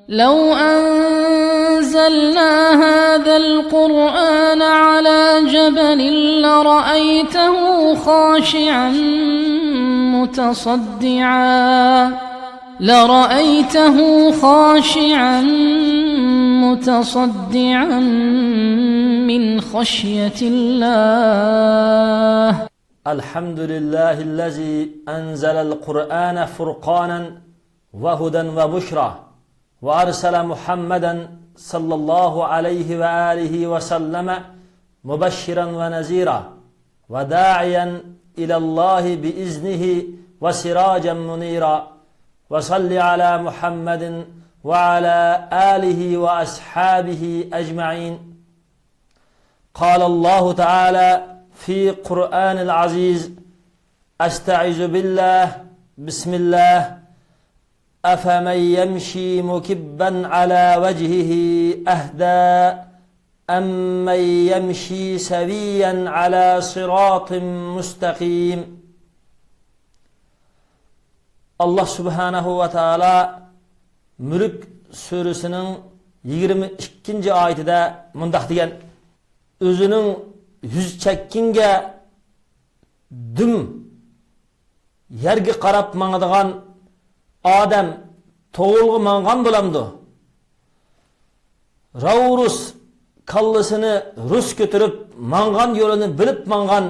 لو أنزلنا هذا القرآن على جبل لرأيته خاشعا متصدعا من خشية الله. الحمد لله الذي أنزل القرآن فرقانا وهدى وبشرى وأرسل محمدا صلى الله عليه وآله وسلم مبشرا ونذيرا وداعيا إلى الله بإذنه وسراجا منيرا. وصل على محمد وعلى آله وأصحابه أجمعين. قال الله تعالى في قرآن العزيز: أستعذ بالله بسم الله أفمن يمشي مكبا على وجهه أهدى أمن يمشي سويا على صراط مستقيم. Allah Subhanahu ve Taala Mülk Suresi'nin 22. ayetinde mundaq degan: özünün yüz çekkinge düm yerge qarap mаңadigan adam toğulgu mаңған bulamdı. Raurus kallısını Rus götürüp mаңған yolunu bilip mаңған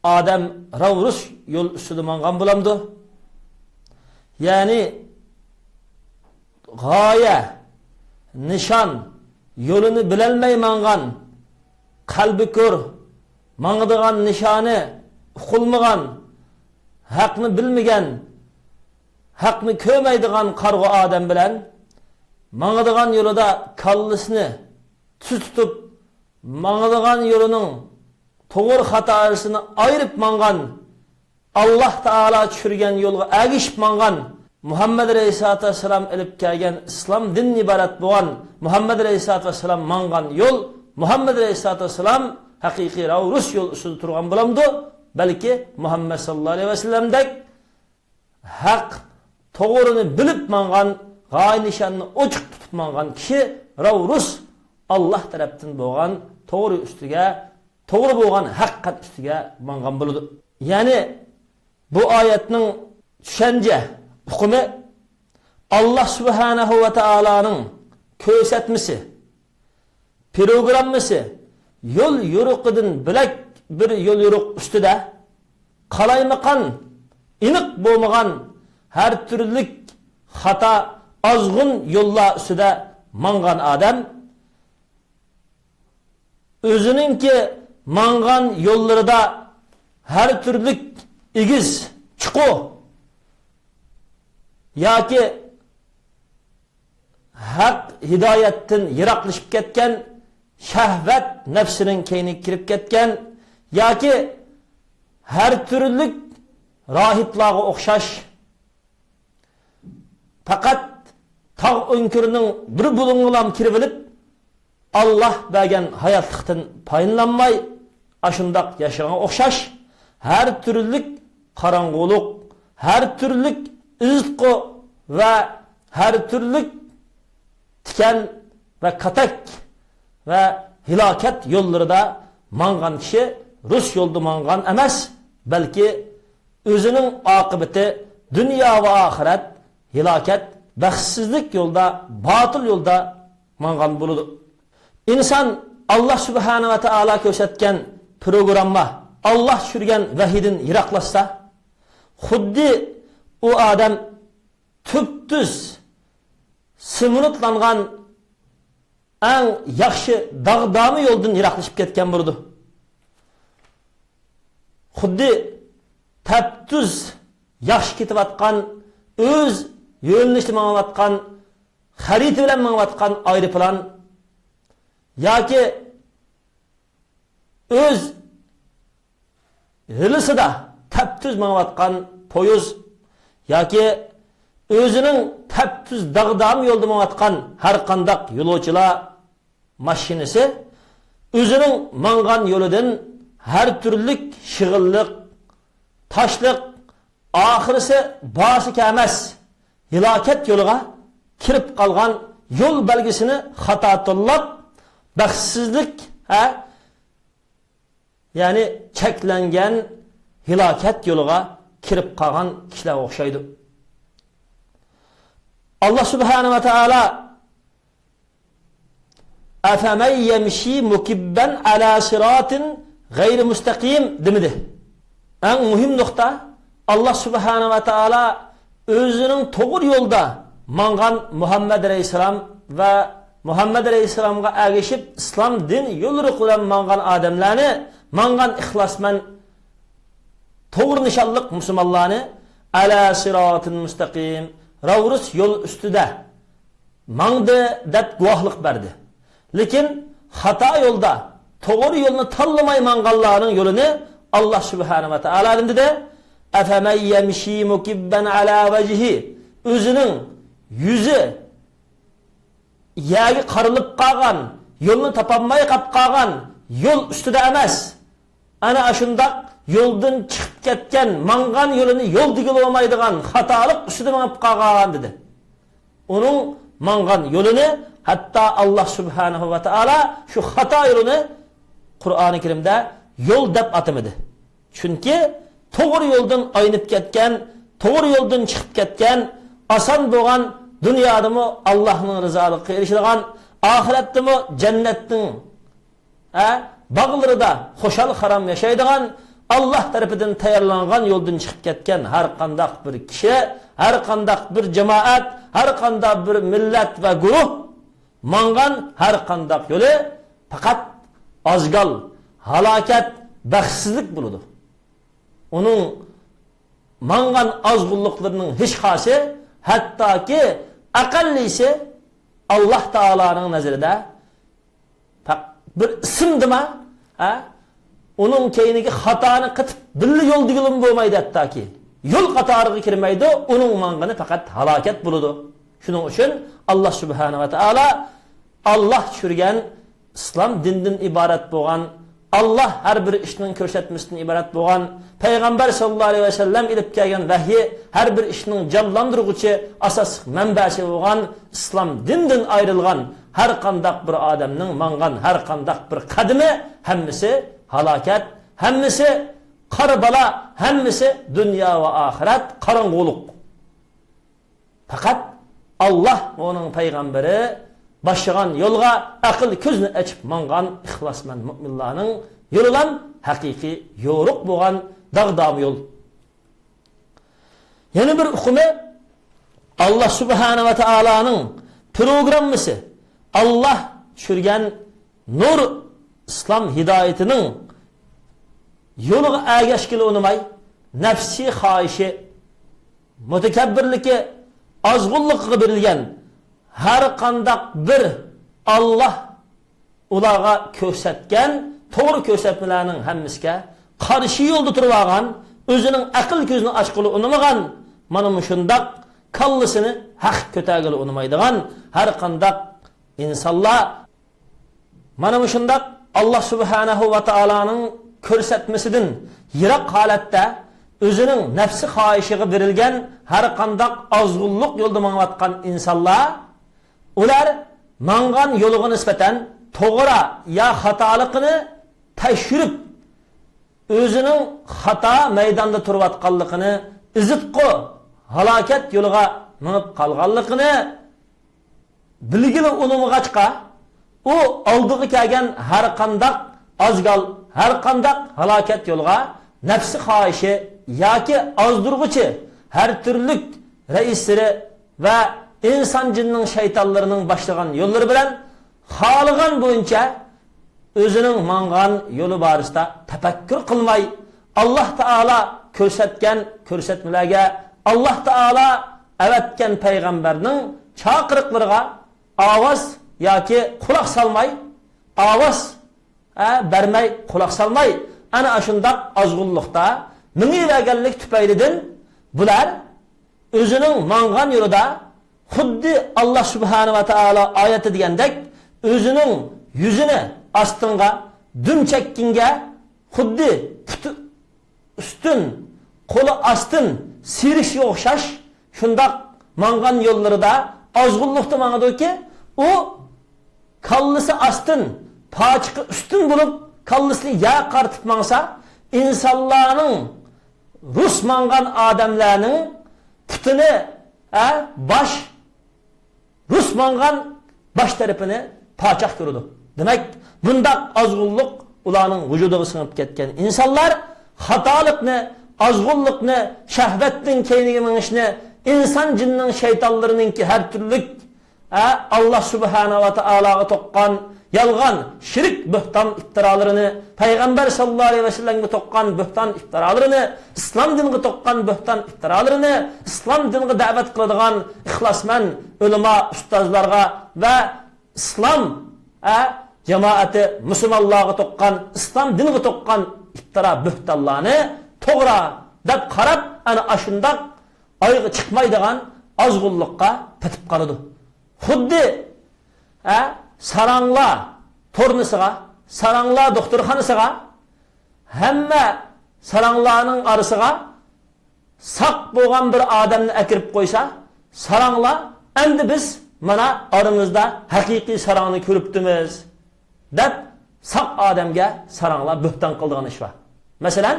adam Raurus yol üstüde mаңған bulamdı. Yani gaye, nişan, yolunu bilelmey mаңған, kalbi kör, mаңıdığan nişanı ukulmıgan, hakkını bilmegen, hakkını kömeydiğen kargo adam bilen, mаңıdığan yolda kallısını tutup, mаңıdığan yolunun doğru hatasını ayırıp mаңған, Allah Taala çürgen yolga agishib mаңған, Muhammed Aleyhisselatü Vesselam elip kelgen İslam din ibaret boğan Muhammed Aleyhisselatü Vesselam mаңған yol, Muhammed Aleyhisselatü Vesselam hakiki Raurus yol üstüde turgan bulamdı. Belki Muhammed sallallahu aleyhi ve sellem'dek hak doğrunu bilip mаңған, gay nişanını oçuk tutup mаңған kişi Raurus Allah tarafından boğan doğru üstüge, doğru boğan hakikat üstüge mаңған buludu. Yani bu ayetin düşünce hükmü Allah Subhanahu ve Taala'nın kösetmesi, programmesi, yol yoruqidin bilek bir yol yoruq üstüde kalaymakan, inik bolmagan her türlük hata azgın yolla üstüde mаңған adam özününki mаңған yolları da her türlük igiz, çuku ya ki hak hidayetin yıraklaşıp ketken, şehvet nefsinin keyni kirip ketken ya ki her türlük rahiplığa okşaş fakat tağ önkürünün bir bulungulam kirbilip Allah bergen hayatlıktan payınlanmay aşındak yaşayan okşaş her türlük karangoluk, her türlük ızgı ve her türlük tiken ve katek ve hilaket yolları da mаңған kişi Rus yolda mаңған emas, belki özünün akıbeti dünya ve ahiret hilaket, baxtsizlik yolda, batıl yolda mаңған buludu. İnsan Allah Subhanahu ve Taala kösetken programma, Allah sürgen vahidin yıraklaşsa, xuddi o adam tüptüz sımınıtlangan en yaxşı dağdamı yoldan yıraklaşıp ketken burudu. Xuddi tüptüz yaxşı ketip atkan, öz yönlüşlü mаңыватқан, hariti bilen mаңыватқан ayrıpılan, ya ki öz hılısı da tüptüz mаңыватқан poyuz, ya ki özünün tüptüz dağdamı yolda mаңыватқан her kandak yolcular maşinesi, özünün mаңған yoludun her türlük şığıllık, taşlık, ahirisi bası kemez, hilaket yoluga kirip kalgan yo'l belgisini xato to'llab, baxtsizlik, ya'ni cheklangan hilokat yo'liga kirib qolgan kishilar o'xshaydi. Allah subhanahu va taolo afaman yamshi mukibban ala siratin g'ayri mustaqim demidi. Eng muhim nuqta, Allah subhanahu va taolo o'zining to'g'ri yo'lda mangan Muhammad alayhisalom va Muhammad alayhisalomga ergashib islom din yo'lida quran mangan odamlarni, mangan ixlosman to'g'ri nishonliq musulmonlarni ala siratin mustaqim ravus yo'l ustida mangdi deb guvohlik berdi. Lekin xato yo'lda to'g'ri yo'lni tanlamay manganlarning yo'lini Allah subhanahu va taolo dedi. Afaman yamshi mukibban ala wajhi, o'zining yüzü yagi qarilib qolgan, yo'lni topolmay qolib qolgan yo'l ustida emas. Ana shundoq yo'ldan chiqib ketgan, mangan yo'lini yo'l degil olmaydigan xatolik ustida mangib qolgan dedi. Uning mangan yo'lini hatta Allah subhanahu va taolo shu xato yo'lini Qur'oni Karimda yo'l deb atamadi. Chunki to'g'ri yo'ldan aynib ketgan, to'g'ri yo'ldan chiqib ketgan, oson bo'lgan dunyodami Allohning rizoligiga erishadigan, oxiratdami jannatning bog'larida xo'shal harom yashaydigan, Allah tarafidan tayyorlangan yo'ldan chiqib ketgan har qanday bir kishi, har qanday bir jamoat, har qanday bir millat va guruh mangan har qanday yo'li faqat azgal, halokat, baxtsizlik bo'ladi. Onun mangan azgulluqlarının hiç xası, hatta ki aqallisi Allah Taala'nın nazarında bir isimdima, onun keyniki xatani qıtıp billi yol digilim bo'lmaydi hatta ki. Yol qatarıga kirmaydi, onun mangani faqat halokat bo'ladi. Shuning uchun Allah subhanahu va taolo Allah tushirgan islom dindan iborat bo'lgan, Allah her bir işinin ko'rsatmasidan ibarat bo'lgan, Payg'ambar sallallohu alayhi vasallam ilib kelgan vahiy her bir ishning jonlantiruvchi asos manbasi bo'lgan islom dindan ayrilgan har qanday bir odamning mangan har qanday bir qadami hammasi halokat, hammasi qora bala, hammasi dunyo va oxirat qorong'ulik. Faqat Allah va uning payg'ambari başlayan yolga akıl közünü açıp mangan ihlasman müminlerin yolulan hakiki yoruk boğan dağdam yol. Yeni bir hüküme Allah subhanahu ve taola'nın programısı, Allah düşürgen nur İslam hidayetinin yoluga ergeşkili onumay, nefsi xahişi, mütekebbirliki, azgullıkı birilgen her qandaq bir Allah ularga ko'rsatgan to'g'ri ko'rsatmalarning hammasiga qarshi yo'lda turib olgan, o'zining aql ko'zini ochqili unamagan, mana shundaq kallasini haq ko'targili unamaydigan har qandaq insonlar mana shundaq Allah subhanahu va taolaning ko'rsatmasidan yiroq holatda o'zining nafsi xohishiga berilgan har qandaq ozg'unlik yo'lda mangayotgan insonlar ular mangan yo'liga nisbatan to'g'ri ya xatoligini tekshirib o'zining xato maydonda turayotganligini, izitqi halokat yo'liga minib qolganligini bilgili unumg'achqa u oldiga kelgan har qandaq azgal, har qandaq halokat yo'liga nafsi xohishi yoki ozdirg'uchi har turlik raislari va insan cinnin şeytanlarının başlayan yolları bilen xalıgan boyunca özünün mangan yolu barısında tefekkür kılmay, Allah Taala ko'rsatgan ko'rsatmalarga, Allah Taala evetken peygamberinin çağırıklarına avaz yoki kulak salmay, avaz bermey, kulak salmay, ana aşındaq azgınlıkta mini vergenlik tüpeylidin bular özünün mangan yolunda xuddi Allah subhanahu va taolo oyati degandek o'zining yuzini ostinga dum chekkinga xuddi ustun qo'li ostin sirishga o'xshash shundoq mangan yo'llarida ozg'unlikda mang'adiki o kallisi astın, paçıqı üstün bulup kallisini ya qartıp mansa, insanların Rus mangan adamlarının putunu baş Rus mangan baş tarafını paçaq görüdü. Demek bunda azgınlık ulanın vücudu sınıp ketken insanlar hatalıkını, azgınlıkını, şehvetin keynigi minişini, insan cinnin şeytanlarının ki her türlük Allah Subhanahu ve Teala'ya tokkan yalgan, şirk bühtan iftiralarını, Peygamber sallallahu aleyhi ve sellem'e tokkan bühtan iftiralarını, İslam dinine tokkan bühtan iftiralarını, İslam dinine davet kılıdığan ihlasmen ulema ustazlarga ve İslam cemaati Müslümanlığa tokkan, İslam dinine tokkan iftira bühtallarını toğra dep karab, ana aşındak ayğı çıkmaydıgan azgulluqqa petip kalıdı. Xuddi sarangla tornisiga, sarangla doktorxanasiga, hamma saranglarning arasıga saq bo'lgan bir odamni akirib qo'ysa, saranglar endi biz mana aramızda haqiqiy sarangni ko'ribdimiz deb saq odamga saranglar bo'hton qildigan ish bor. Masalan,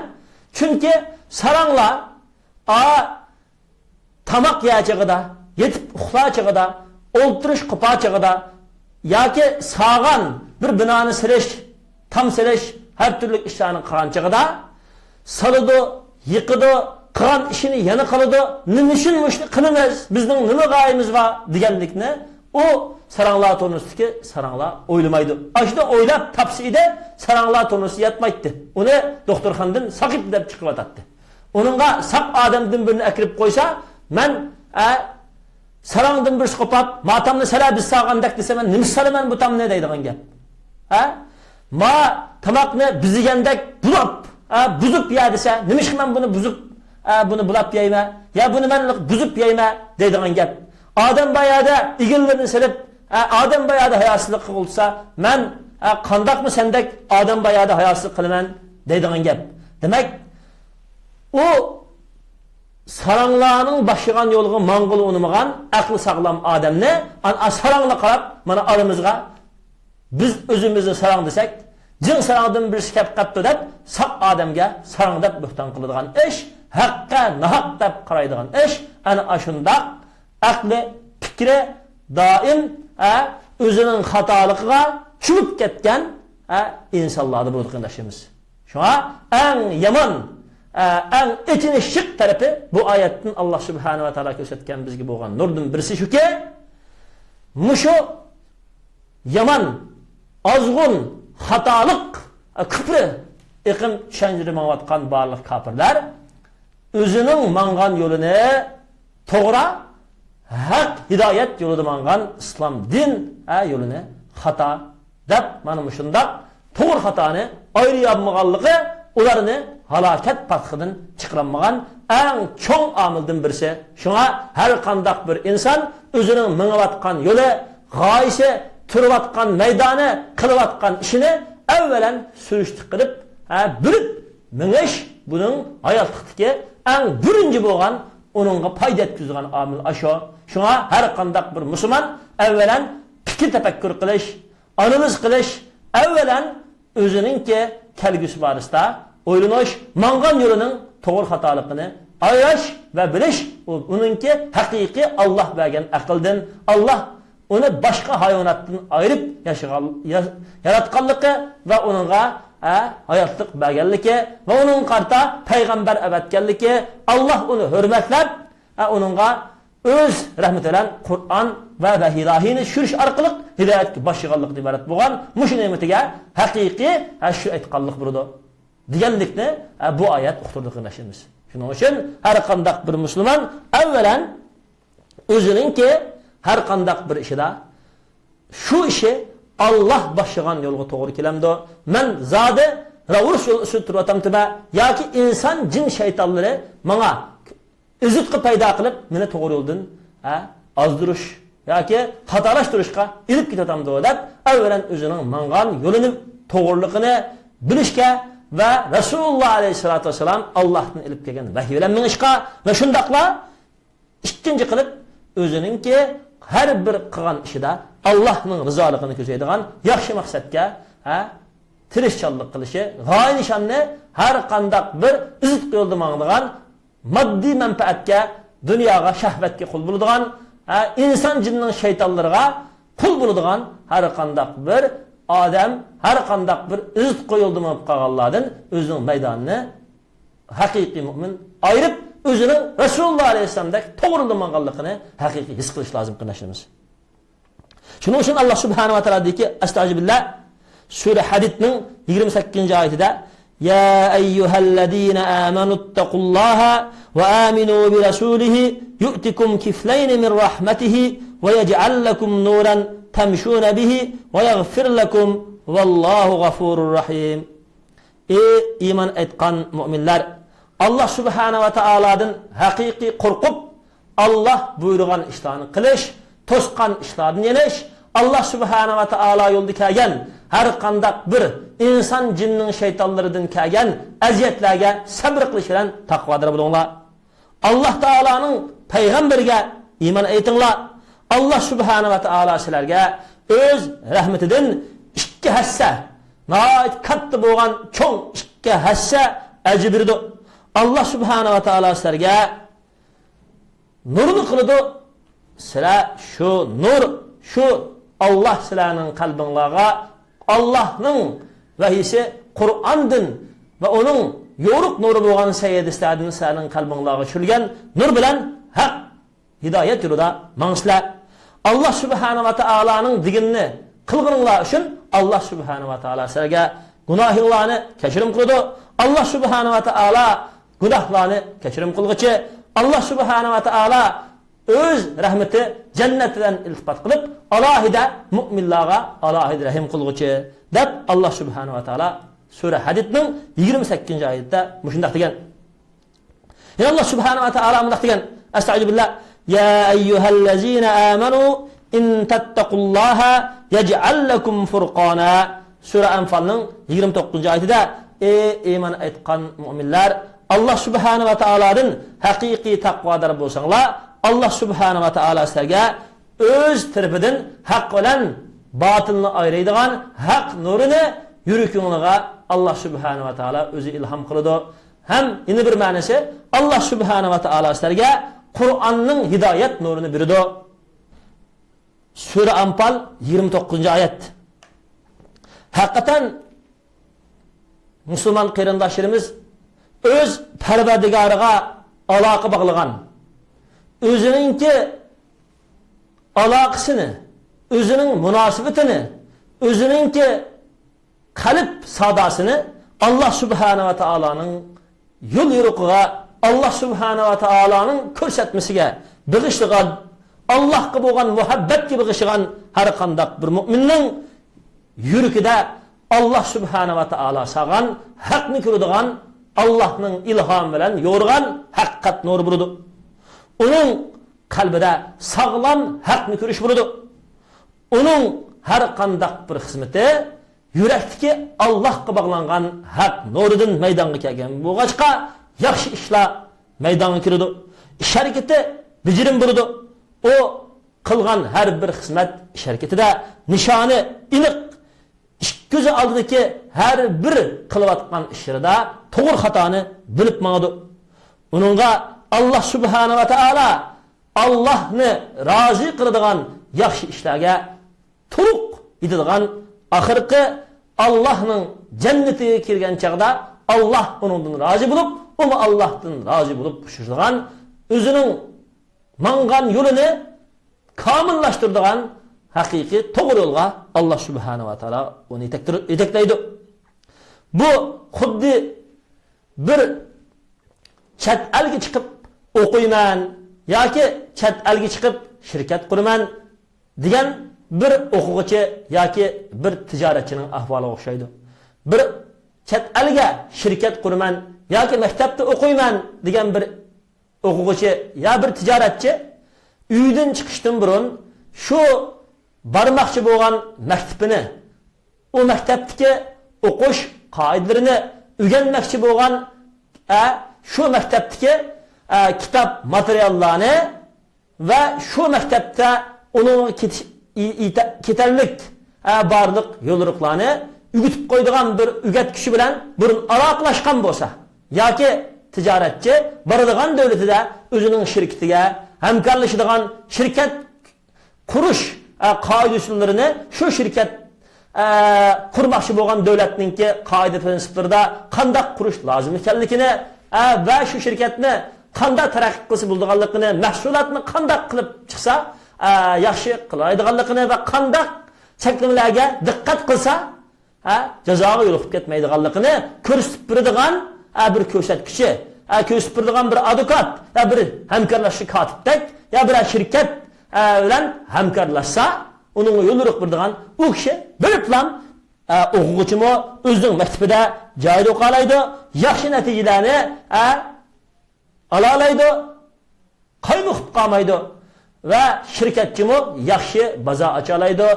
chunki saranglar tamaq yeyəcəgida, yetib uxlayacağıda, o'ltirish qopacağıda yoki sağan bir binoni sirish, tam sirish, har turli ishlarni qilganchig'ida salidi, yiqidi, qilgan ishini yana qiladi, nima uchun shuni qilamiz, bizning nima g'oyamiz bor deganlikni u saranglar to'g'risidagi saranglar o'ylamaydi. Ashda o'ylab topsida saranglar to'g'risida yetmaydi. Uni doktorxonadan saqib deb chiqib o'tadi. Uningga saq odamdan birini akirib qo'ysa, men sarangdan bir qopab, matamni sala biz sağandak desa, men nima salaman bu tam ne deydigan gap. Ma tamoqni bizigandek bulab, buzib ya desa, nima ish men buni buzib, buni bulab yeyma, ya buni men buzib yeyma deydigan gap. Odam bayada igillarni silib, odam bayada hayosizlik qilsa, men qandaqmi sendek odam bayada hayosizlik qilaman deydigan gap. Demak, o saranglarning başıgan yolga mangul unumgan aqli sağlam odamni sarangla qarab mana aramızga biz özümüzni sarang desek, jin sarangdan bir kep qapti deb saq odamga sarang deb bo'hton qiladigan ish, haqqa nahaq deb qaraydigan ish, ana ashunda aqli fikri doim o'zining xatoligiga tushib ketgan insonlarni bu qilishimiz. Shuna eng yomon en içine şık tarafı bu ayetin Allah Subhanahu ve Teala gösterken biz gibi olan nurdun birisi şu ki muşu yaman, azgun, hatalık, küfrü ikim şenjiri manvatkan bağırlık kapırlar özünün mangan yolunu toğra hak hidayet yolu mangan İslam din yolunu hata dep manımışında toğur hatanı ayrı yapmağallığı ularını halaket patkıdan çıkıranmagan en çoğun amildin birisi. Şuna her kandak bir insan özünün mınavatkan yolu, gayesi, türvatkan meydanı, kılıvatkan işini evvelen sürüştük kılıp, bürüp, mıneş bunun hayatlıktaki en birinci boğan, onunla payda etkizgan amil aşağı. Şuna her kandak bir Müslüman evvelen fikir tefekkür kılış, analiz kılış, evvelen özünün ki kelgüsü barısında oylunuş, mangan yolunun toğır hatalıkını ayraş ve biliş, onunki hakiki Allah vergen akıldın. Allah onu başka hayvanattan ayırıp yaratkanlıkı ve onunla hayatlık vergenliki ve onun karta peygamber evetkenliki, Allah onu hürmetlep onunla öz rahmet eden Kur'an ve vahidahini sürüş arkalık hidayet başıgallık ibaret bulan muşu nimetige hakiki şu etkallık burada. Diyenlikle bu ayet okuturduk neşimiz. Şunun için her kandak bir Müslüman evvelen özünün ki her kandak bir işi de şu işi Allah başlayan yolu doğru kilemde men zade ravurs yolu sütür vatamtıma ya ki insan cin şeytanları bana üzütkü payda kılıp mene doğru yoldun azdırış ya ki hatalaştırışka ilip gitatamda o da evvelen özünün mangan yolunun doğruluğunu bilişke ve Resulullah Aleyhisselatü Vesselam Allah'ın ilip gelgen vahiy bilen minişka ve şundakla ikinci kılıp özünün ki her bir qilgan ishida Allohning rizoligini ko'zlaydigan yaxshi maqsadga tirishchanlik qilishi, g'oya nishonni har qanday bir izit yo'lda mangdigan, moddiy manfaatga, dunyoga, shahvatga qul bo'ladigan, inson jinning shaytonlarga qul bo'ladigan har qanday bir odam, har qanday bir izit qo'yildi bo'lib qolganlardan o'zining maydonini haqiqiy mu'min ayirib o'zining Rasululloh alayhisolamdek to'g'ri manganligini haqiqiy his qilish lozim qilishimiz. Shuning uchun Alloh subhanahu va taolo deyki, astag'firullah, sura Hadidning 28-oyatida ya ayyuhallazina amanuttakhullaha va aminu bi rasulihi yu'tikum kiflayn min rahmatihi va yaj'al lakum nuran tamshuna bihi va yaghfir lakum vallohu g'afurur rahim. Ey iymon etgan mu'minlar, Allah subhanahu va taoladan haqiqiy qo'rqib, Allah buyurgan ishlarni qilish, to'sqan ishlarni yenish, Allah subhanahu va taolo yo'lida kelgan har qanday bir inson jinning shaytonlaridan kelgan aziyatlarga sabr qilish bilan taqvodir bo'linglar. Allah taolaning payg'ambariga iymon etinglar. Allah subhanahu va taolo sizlarga o'z rahmatidan ikki hassa, nihoyat katta bo'lgan cho'ng ikki hassa ajr berdi. Allah subhanahu va taolo sizlarga nurni qildi. Sizlar shu nur, shu Allah sizlarning qalbingizga Allahning vahiysi Qur'ondan va uning yo'riq nuri bo'lgan sayyidlardan sizlarning qalbingizga tushirgan nur bilan haq hidoyat yo'lida mangsizlar. Allah subhanahu va taolaning diginni qilganinglar uchun Allah subhanahu va taolo sizlarga gunohinglarni kechirim qildi. Allah subhanahu va taolo gunohlarni kechirim qilguchi. Allah subhanahu va taolo o'z rahmati jannatidan iltifot qilib, alohida mu'minlarga alohida rahim qilguchi deb Allah subhanahu va taolo sura Hadidning 28-oyatida mushundaq degan. Ya Allah subhanahu va taolo mundaq degan: Astagfirullah, ya ayyuhallazina amanu in tattaqullaha yaj'al lakum furqana. Sura Anfalning 29-oyatida ey iymon etgan mu'minlar, Allah subhanahu va taolodan haqiqiy taqvodor bo'lsanglar, Allah subhanahu va taolo sizlarga o'z tarafidan haq bilan botilni ayiradigan haq nurini yurakingizga Allah subhanahu va taolo o'zi ilhom qiladi. Ham yana bir ma'nosi, Allah subhanahu va taolo sizlarga Qur'onning hidoyat nurini beradi. Sura Anfal 29-oyat. Haqiqatan musulmon qarindoshlarimiz o'z Parvardigoriga aloqa bog'lagan, o'zininki aloqasini, o'zining munosabatini, o'zininki qalb sadosini Allah subhanahu va taoloning yo'l yo'riqiga, Allah subhanahu va taoloning ko'rsatmasiga big'ishgan, Allohga bo'lgan muhabbatga big'ishgan har qanday bir mu'minning yuragida Allah subhanahu va taolo sağan haqni ko'radigan, Allah'ның ilham bilan yo'rgan haqiqat nuri bo'ladi. Uning qalbida sağlam haqni ko'rish bo'ladi. Uning har qanday bir xizmati yurakdagi Allohga bog'langan haq nuridan maydonga kelgan bo'lg'achqa yaxshi ishlar maydonga kiradi. Ish harakati bijirim bo'ladi. O qilgan har bir xizmat ish harakatida nishoni iliq, ko'zi oldidagi har bir qilayotgan ishida to'g'ri xatoni bilib mangadi. Uningga Allah subhanahu va taolo Allohni rozi qiladigan yaxshi ishlarga turuq etadigan, oxirgi Allohning jannatiga kirgan chaqda Allah uningdan rozi bo'lib, u Allohdan rozi bo'lib qo'shilgan, o'zining mangan yo'lini komillashtiradigan haqiqiy to'g'ri yo'lga Allah subhanahu va taolo uni yetaklaydi. Bu xuddi bir chet elga chiqib o'qiyman yoki chet elga chiqib shirkat quraman degan bir o'quvchi yoki bir tijoratchining ahvoliga o'xshaydi. Bir chet elga shirkat quraman yoki maktabda o'qiyman degan bir o'quvchi ya bir tijoratchi uydan chiqishdan burun shu barmoqchi bo'lgan maktabini, o maktabdagi o'qish qoidalarini o'rganmoqchi bo'lgan shu maktabdagi kitob materiallarni va shu maktabda onun keterlik barlık yoluruklarını ügütüp koyduğun bir üget kişi bilen burun alaklaşkan bolsa, ya ki ticaretçi barıdığan devleti de özünün şirketiga hemkarlaşıdığan şirket kuruş kaide usullerini şu şirket kurmakçı boğan devletninki kaide prensiplerinde kandak kuruş lazım ekanligini ve şu şirketini kanda terakki qilsa bo'lganligini, mahsulotni qanday qilib chiqsa yaxshi qilaydiganligini va qanday cheklovlarga diqqat qilsa jazoga yo'liqib ketmaydiganligini ko'rsatib beradigan bir ko'rsatkichi, ko'rsatib beradigan bir advokat, bir hamkorlashuvchi kotibdek, bir shirkat bilan hamkorlashsa, uning yo'liq beradigan u kishi bir plan o'quvchimi o'zining maktabida joyida o'qilaydi, yaxshi natijalarni alalaydı, kaymuqib qalmaydı ve şirketçimi yaxshi baza açalaydı,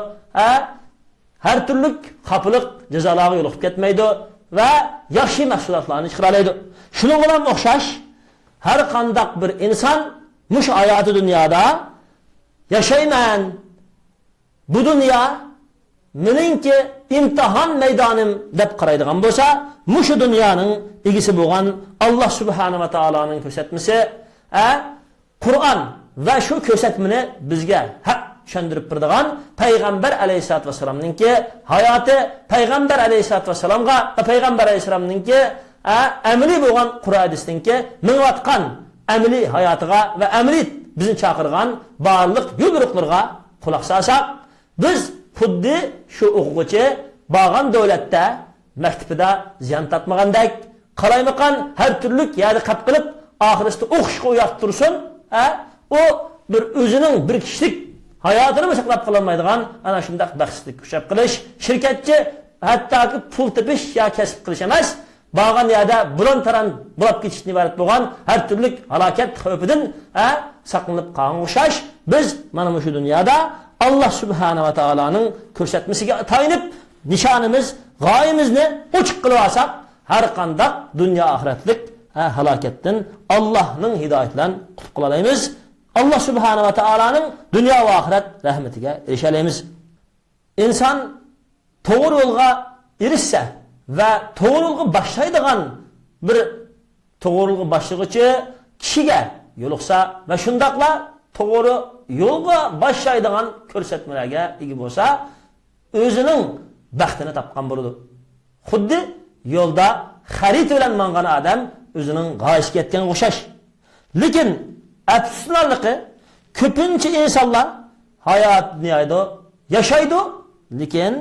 her türlük kapılık cezaları yoluqib ketmeydi ve yaxshi mahsulotlarni chiqaralaydı. Şunun bilan o'xshash har qandaq bir insan mush hayatı dünyada yaşayman. Bu dünya meningki imtihan meydanım deb qaraydigan bo'lsa, mushu dunyoning egisi bo'lgan Allah subhanahu va taoloning ko'rsatmasi, Qur'on va shu ko'rsatmani bizga haq tushuntirib beradigan payg'ambar alayhisolatu vasallamningki hayoti, payg'ambar alayhisolatu vasallamga va payg'ambar alayhisolamningki amaliy bo'lgan Qur'on hadisninki mingatgan amaliy hayotiga va amaliy bizni chaqirgan barliq yo'l-yo'riqlarga quloq solsak, biz xuddi shu o'quvchi bağan devlette mektebide ziyan tatmagandek, qalaymagan her türlük yerde qap qilib ahiriste o'qishga uyattırsın, o bir özünün bir kişilik hayatını mı saqlab qolmaydigan ana shunday baxtsizlik kuchab qilish, shirkatchi hattoki pul tepish ya kasb qilish emas, bağan yerde bulan taran bulab ketishni ibarat bo'lgan her türlük halokat xavfidan saqlanib qolgan o'xshash, biz mana shu dunyoda Allah subhanahu wa ta'ala'nın ko'rsatmasiga tayinib nişanımız, gayemizni ochiq qilib olsak, har qanday dunyo oxiratlik halokatdan Allohning hidoyatidan qutulib qolaymiz. Allah subhanahu wa ta'ala'nın dunyo va oxirat rahmatiga erishalaymiz. İnsan to'g'ri yo'lga erishsa va to'g'ri yo'lga boshlaydigan bir to'g'ri yo'lga boshlag'uchi kishiga yo'liqsa va shundaqla to'g'ri yo'lga boshlaydigan ko'rsatmalarga ega bo'lsa, o'zining baxtini topgan bo'ladi. Xuddi yo'lda xarit bilan mangan odam o'zining g'oyasiga yetganga o'xshash. Lekin afsuslanarligi ko'pincha insonlar hayotni yashaydi, lekin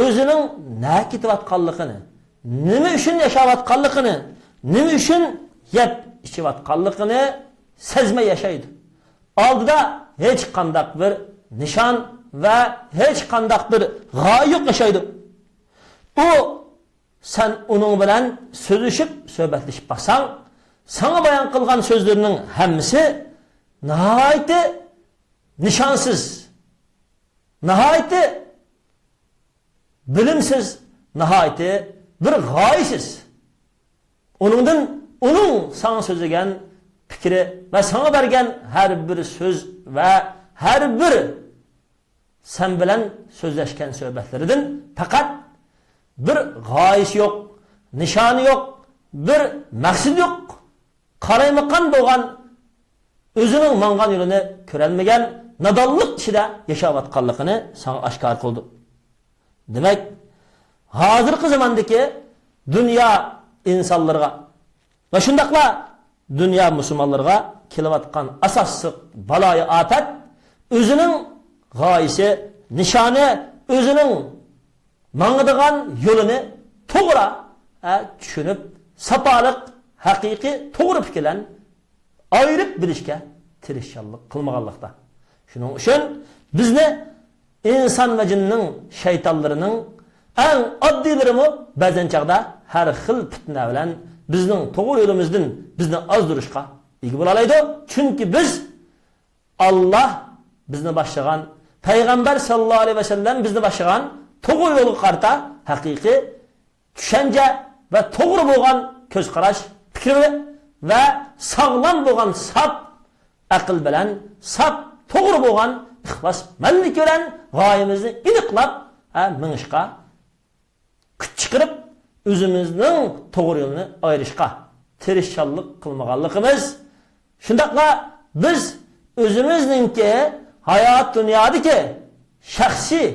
o'zining nima ketayotganligini, nima uchun yashayotganligini, nima uchun yeb ichayotganligini sezmay yashaydi. Oldida hech qanday bir nishon ve hiç kandak bir gaye yok yaşaydı. O sen onun bilen sözleşip söhbetleşip baksan, sana bayan kılgan sözlerinin hemmisi nihayeti nişansız, nihayeti bilimsiz, nihayeti bir gayesiz. Onun sana sözlegen fikri ve sana bergen her bir söz ve her bir sen bilen sözleşken söhbetlerden fakat bir gayesi yok, nişanı yok, bir maksud yok. Qaraymagan bo'lgan o'zining mangan yo'lini ko'rolmagan nadonlik ichida yashayotganligini sana oshkor qildi. Demak, hozirgi zamondagi dunyo insonlarga va shundaqla dunyo musulmonlarga kelayotgan asosiy baloyi afat o'zining g'oyasi, nishoni, o'zining mangadigan yo'lini to'g'ri tushunib, sapoliq, haqiqiy, to'g'ri fikrlan ayirib bilishga tirishchilik qilmaganlikda. Shuning uchun bizni inson va jinning shaytonlarining eng oddiylarimi ba'zan chaqda har xil fitna bilan bizning to'g'ri yo'limizdan bizni ozdirishga ega bo'lalaydi. Chunki biz Allah bizni boshlagan, payg'ambar sallallohu alayhi vasallam bizni boshlagan to'g'ri yo'lga qarta haqiqiy tushuncha va to'g'ri bo'lgan ko'z qarash, fikri va sog'lom bo'lgan sap aql bilan, sap to'g'ri bo'lgan ixlosmandlik bilan g'oyamizni aniqlab minishqa kuch chiqarib o'zimizning to'g'ri yo'lni ayirishga tirishchanlik qilmaganligimiz shundaqla biz o'zimizningki hayot dunyodagi shaxsiy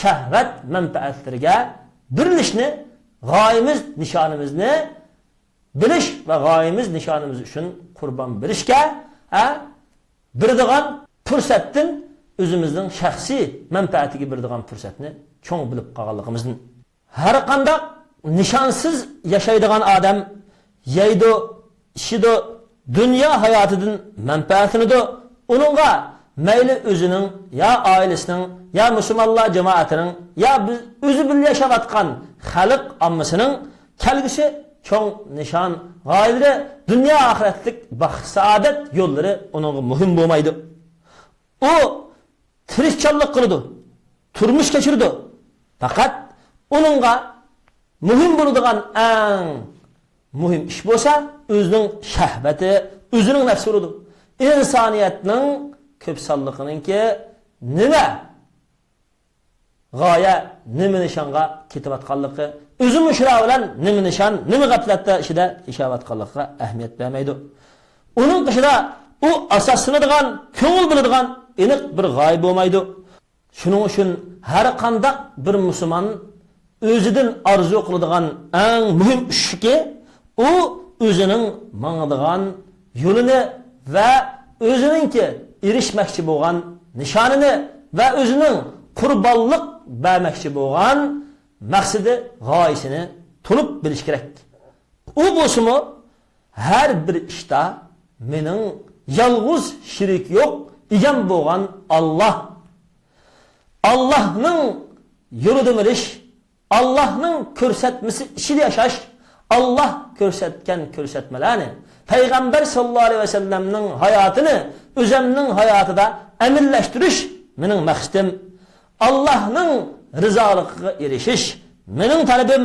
shahvat manfaatlariga birilishni g'oyamiz nishonimizni bilish va g'oyamiz nishonimiz uchun qurbon berishga beradigan fursatdan o'zimizning shaxsiy manfaatiga beradigan fursatni cho'ng bilib qolganligimizni har qanday nishonsiz yashaydigan odam yeydi, ishidi, dunyo hayotidan manfaatlanadi. Uningga mayli o'zining ya oilasining ya musulmonlar jamoatining ya biz o'zi bilan yashayotgan xalq ommasining kelgusi cho'ng nishon g'oyalari dunyo oxiratlik baxt saodat yo'llari uningga muhim bo'lmaydi. U tirishchanlik qiladi, turmush kechirdi. Faqat uningga muhim bo'ladigan eng muhim ish bo'lsa o'zining shahvati, o'zining nafsi bo'ladi. İnsaniyatning ko'p sonliqiningki nima g'oya, nima nishonga ketayotganligi, o'zi mushra bilan nima nishon, nima g'aflatda ishida yashayotganligiga ahamiyat bermaydi. Uning qishida u asoslanadigan, ko'ngil biladigan aniq bir g'oya bo'lmaydi. Shuning uchun har qanday bir musulmon o'zidan orzu qiladigan eng muhim ishki u o'zining mangadigan yo'lini va o'ziningki erishmoqchi bo'lgan nishonini va o'zining qurbonlik bermoqchi bo'lgan maqsadi g'oyasini to'liq bilish kerak. U bo'lsa-mu har bir ishda mening yolg'iz shirik yo'q, egam bo'lgan Alloh. Allohning yo'lida bilish, Allohning ko'rsatmasi ishida yashash, Allah ko'rsatgan ko'rsatmalarni, Payg'ambar sallallohu alayhi vasallamning hayotini o'zimning hayotida amillashtirish mening maqsadim. Allohning rizoligiga erishish mening talabim.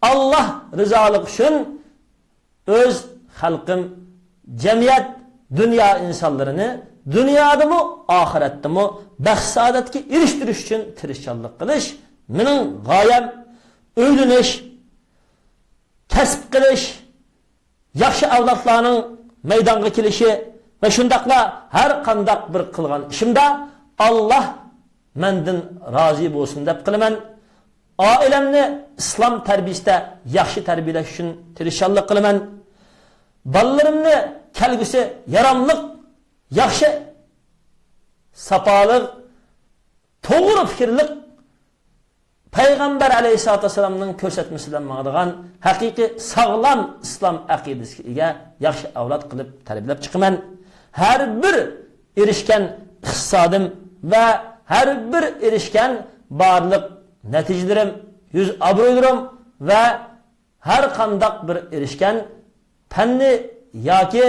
Allah rizoligi uchun o'z xalqim, jamiyat, dunyo insonlarini dunyodami, oxiratdami baxt saodatga erishtirish uchun tirishchanlik qilish mening g'oyam. O'ylanish, kasb qilish, yaxshi avlodlarning maydonga kelishi va shundaqla har qanday bir qilgan ishimda Alloh mendan rozi bo'lsin deb qilaman. Oilamni islom tarbiyasida yaxshi tarbiyalash uchun tirishchanlik qilaman. Bolalarimni kelgusi yaramliq, yaxshi, safoliq, to'g'ri fikrlik Payg'ambar alayhisolatu vasallamning ko'rsatmasidan ma'lum haqiqiy sog'lom islom aqidasiga yaxshi avlod qilib tarbiyalab chiqaman. Har bir erishgan iqtisodim va har bir erishgan barliq natijalarim, yüz obro'larim va har qanday bir erishgan fanni yoki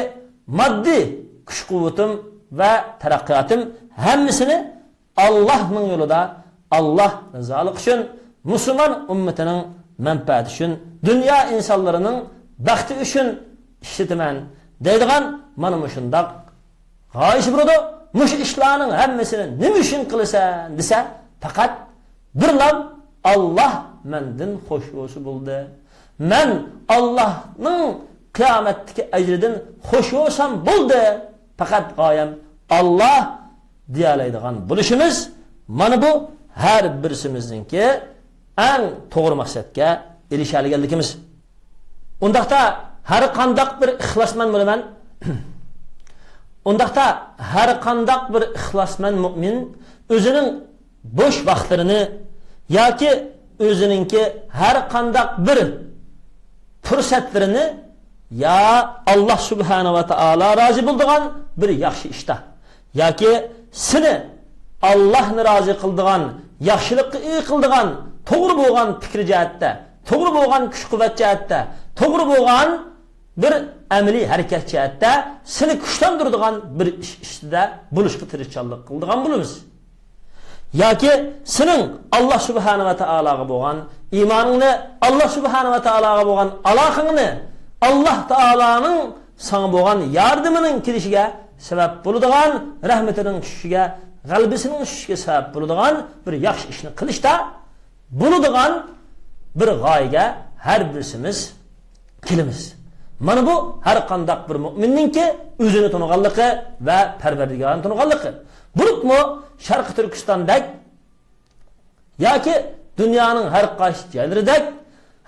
moddiy kuch-quvvatim va taraqqiyotim hammasini Allohning yo'lida, Allah rizoligi uchun, musulmon ummatining manfaati uchun, dunyo insonlarining baxti uchun ishlataman deydigan mana shundoq g'oyish bo'ladi. Mush ishlarning hammasini nima uchun qilasan desa, faqat birlam Allah mendan xush bo'ldi. Men Allohning qiyomatdagi ajridan xush bo'lsam bo'ldi. Faqat g'oyam Allah deyalaydigan bo'lishimiz mana bu her birisimizningki en to'g'ri maqsadga erishadiganligimiz. Undaqda har qanday bir ixlosmand bo'laman. Undaqda har qanday bir ixlosmand mu'min o'zining bo'sh vaqtlarini yoki o'ziningki har qanday bir fursatlarini ya Allah subhanahu va taolo rozi bo'ladigan bir yaxshi ishda yoki seni Allah'ni razı qildigan, yaxshilikni qildigan, to'g'ri bo'lgan fikr jihatda, to'g'ri bo'lgan kuch-quvvat jihatda, to'g'ri bo'lgan bir amaliy harakat jihatda seni kuchlantiradigan bir ishda bo'lishga tirishchanlik qildigan bo'lamiz. Yoki sening Alloh subhanahu va taologa bo'lgan iymoningni, Alloh subhanahu va taologa bo'lgan aloqangni, Alloh taoloning sana bo'lgan yordamining kelishiga sabab bo'ladigan, rahmatining tushishiga g'albisining tushishiga sabab bo'ladigan bir yaxshi ishni qilishda bo'ladigan bir g'oyaga har birimiz kelamiz. Mana bu har qanday bir mu'minningki o'zini toniganligi va Parvardigorini toniganligi. Bulutmu Sharq Turkistondagi yoki dunyoning har qaysi joylarida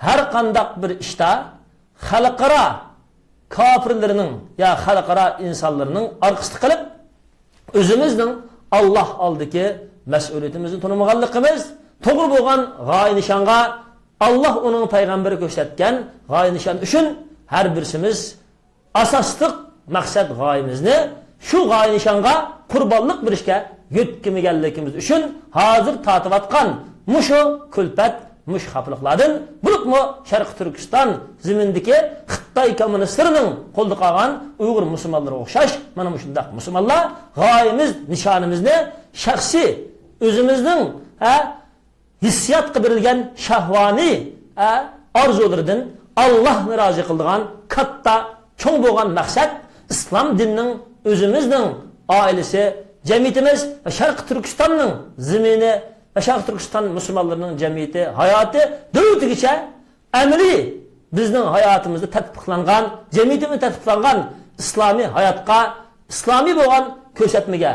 har qanday bir ishda xalqaro kofirlarning ya xalqaro insonlarning orqasida qilib o'zimizning Alloh oldidagi mas'uliyatimizni tanımaganligimiz, to'g'ri bo'lgan g'oya nishonga Alloh uning payg'ambari ko'rsatgan g'oya nishon uchun har birimiz asosliq maqsad g'oyamizni shu g'oya nishonga qurbonlik berishga yetkazmaganligimiz uchun hozir tatiyotgan mushu kulpat mush xafliqlardan bulutmu Sharq Turkiston zimindagi Xitoy kommunistlarining qo'lda qolgan Uyg'ur musulmonlarga o'xshash mana shundaq musulmonlar g'oyamiz nishonimizni shaxsiy o'zimizning hissiyat qilingan shahvoniy orzularidan Allohni rozi qiladigan katta cho'ng bo'lgan maqsad islom dinining o'zimizning oilasi jamiyatimiz va Sharq Turkistonning zimini ve Sharq Turkiston musulmonlarining jamiyati hayoti davlatigacha amaliy bizning hayotimizda tatbiqlangan, jamiyatimizda tatbiqlangan islomiy hayotga, islomiy bo'lgan ko'rsatmaga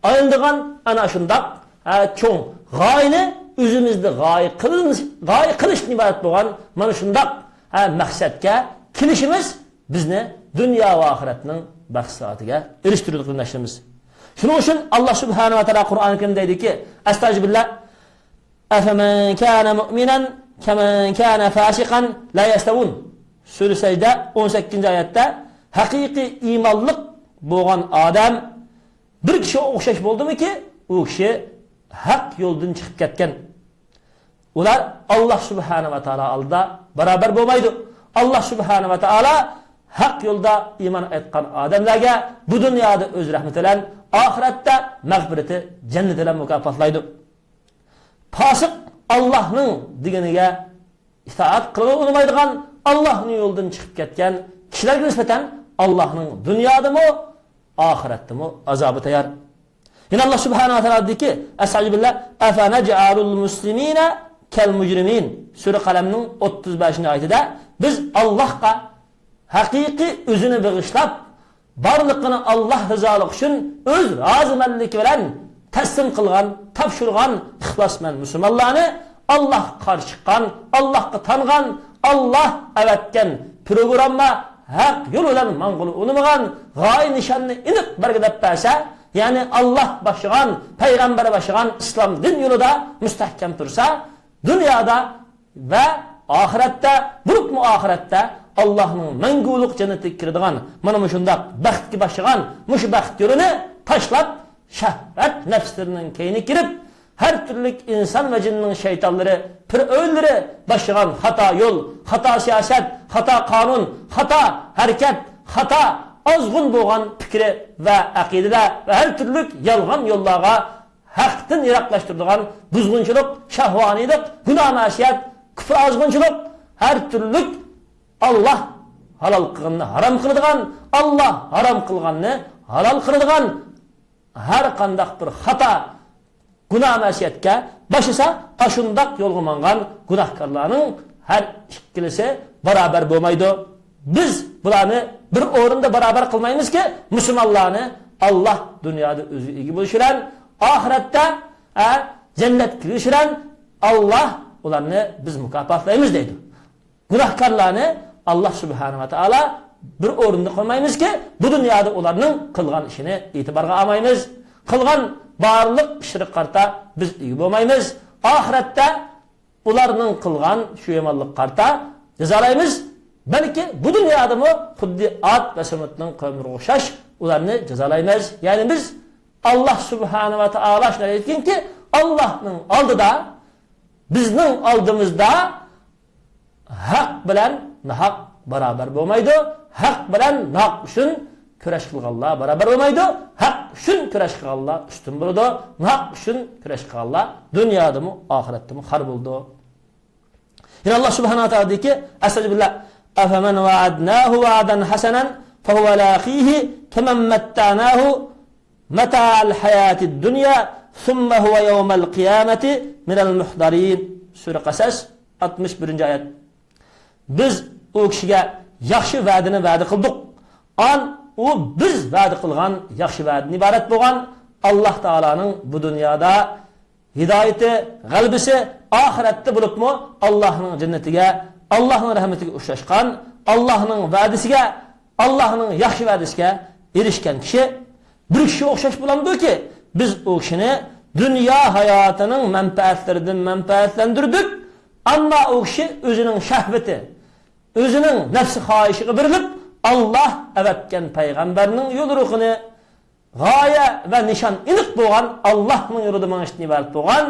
aylanadigan ana shundaq cho'ng g'oyani o'zimizda g'oya qilish iborat bo'lgan mana shundaq maqsadga kelishimiz bizni dunyo va oxiratning baxtsiyatiga erishtiradigan narsamiz. Shuning uchun Alloh subhanahu va taolo Qur'oni Karimda deydiki: "Astagfirullah afaman kana mu'minan kaman kana fasiqan la yastawun." Sura Sajda 18-oyatda haqiqiy iymonlik bo'lgan odam bir kishi o'xshash bo'ldimiki, u kishi haq yo'ldan chiqib ketgan. Ular Alloh subhanahu va taolo oldida barobar bo'lmaydi. Alloh subhanahu va taolo haq yo'lda iymon etgan odamlarga bu dunyoda o'z rahmati bilan, oxiratda mag'firati, jannat bilan mukofotlaydi. Fasiq Allohning deganiga itoat qila olmaydigan, Allohning yo'lidan chiqib ketgan kishilarga nisbatan Allohning dunyodami, oxiratdami azobi tayyor. Yana Alloh subhanahu va taolo deyki: "Astagfirullah afanaj'alul muslimina kal mujrimin." Sura Qalamning 35-oyatida biz Allohga haqiqiy o'zini bag'ishlab, barliqini Alloh rizoligi uchun o'z rozimanligi bilan taslim qilgan, topshirgan ixlosmand musulmonlarni Alloh qarshi chiqqan, Allohga tangan, Alloh avatgan programma haq yo'l bilan mang'ul bo'lmagan g'oya nishonni aniq belgilab bersa, ya'ni Alloh boshlagan, payg'ambar boshlagan islom din yo'lida mustahkam tursa, dunyoda va oxiratda, bulutmu oxiratda Allohning mangulik jannatiga kiradigan mana shundaq baxtga boshlagan mush baxt yo'lini tashlab shahvat nafslarining keyini kirib, her türlü insan ve cinnin şeytanları, piröylleri boshlagan xato yo'l, xato siyoset, xato qonun, xato harakat, xato ozg'un bo'lgan fikri va aqidalar va her türlü yolg'on yo'llarga haqdan yiroqlashtiradigan buzg'unchilik, shahvoniylik, gunoh ma'siyat, kufr ozg'unchilik, her türlü Allah halal qilganni haram qiladigan, Allah haram qilganni halal qiladigan her qandaq bir xato gunoh ma'siyatga boshisa, ashundaq yo'lga mangan gunohkorlarning har ikkilisi barobar bo'lmaydi. Biz bularni bir o'rinda barobar qilmaymizki, musulmonlarni Alloh dunyoda o'zi ega bo'lishidan, oxiratda jannat kirishidan Alloh ularni biz mukofotlaymiz deydi. Gunohkorlarni Alloh subhanahu va taolo bir o'rinda qo'ymaymizki, bu dunyoda ularning qilgan ishini e'tiborga olmaymiz. Qilgan barliq ishni qarta biz ega bo'lmaymiz. Oxiratda ularning qilgan shu yomonlik qarta jazolaymiz. Balki bu dunyodami xuddi Ad va Samudning qavmiga o'xshash ularni jazolaymiz. Ya'ni biz Alloh subhanahu va taolo shunday aytganki, Allohning oldida, bizning oldimizda haq bilan nahaq barobar bo'lmaydi. Haq bilan nahaq uchun kurash qilganlar barobar bo'lmaydi. Haq uchun kurash qilganlar ustun bo'ladi. Nahaq uchun kurash qilganlar dunyodami, oxiratdami xor bo'ldi. Yana Alloh subhanahu va taolo deyki: "Astagfirullah afaman wa'adnahu wa'dan hasanan fa huwa laqihi kaman matta'nahu mata'al hayatid dunya thumma huwa yawmal qiyamati minal muhdarin. Sura Qasas 61-oyat. Biz o kishiga yaxshi va'dani va'da qildik. U biz va'da qilgan yaxshi va'dadan iborat bo'lgan Alloh taolaning bu dunyoda hidoyati, g'albisi oxiratda bo'libmi Allohning jannatiga, Allohning rahmatiga ushlashgan, Allohning va'dasiga, Allohning yaxshi va'dasiga erishgan kishi bir kishi o'xshash bo'lamdiki, biz o kishini dunyo hayotining manfaatlaridan manfaatlantirdik, ammo o kishi o'zining shahvati, o'zining nafsi xohishiga berilib Allah avatgan payg'ambarning yo'l ruhini g'oya va nishon aniq bo'lgan Allohning yo'lida mangishdan iborat bo'lgan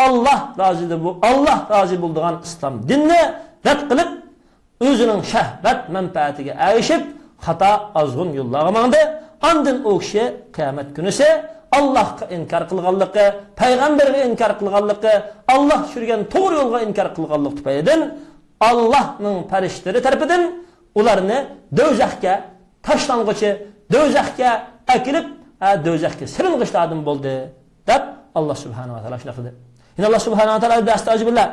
Allah rozi bo'lgan islom dinni rad qilib o'zining shahvat manfaatiga erishib xato azg'un yo'llarga mangdi. Ondan o kishi qiyomat kunisi Allohga inkor qilganligi, payg'ambarga inkor qilganligi, Alloh tushirgan to'g'ri yo'lga inkor qilganligi tufaylidan Allohning farishlari tarafidan ularni do'zaxga tashlang'ichi, do'zaxga akilib, do'zaxga siring'ishlardan bo'ldi deb Alloh subhanahu va taolo shunday qildi. Yine Allah subhanahu wa taala estağfirullah.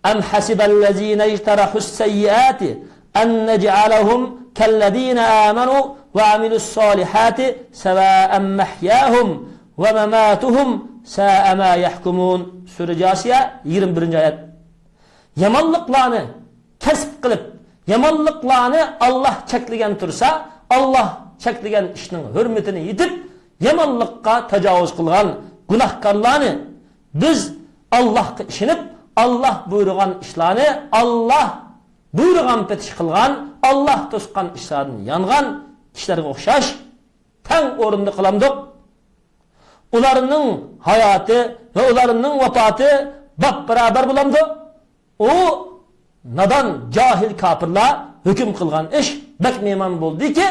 Am hasiballazina ijtarahus sayyiati an naj'alahum kallazina amanu ve amilus solihati sawa'an mahyahum ve mamatuhum sa'a ma yahkumun. Sura Jasiya 21-oyat. Yamanlıklarni kasb qilib, yamanlıklarni Allah cheklagan tursa, Allah cheklagan ishning hurmatini yetib, yamanlıkka tajovuz qilgan gunohkorlarni biz Allah'a ishonib, Allah buyurgan ishlarni, Allah buyurgan petish qilgan, Allah to'sgan ishlardan yangan kishilarga o'xshash tang o'rinda qilamdik. Ularning hayoti va ularning vafoti bab-barobar bo'lamdi. O nadan jahil kafirlar hukm qilgan ish bak mehmon bo'ldiki,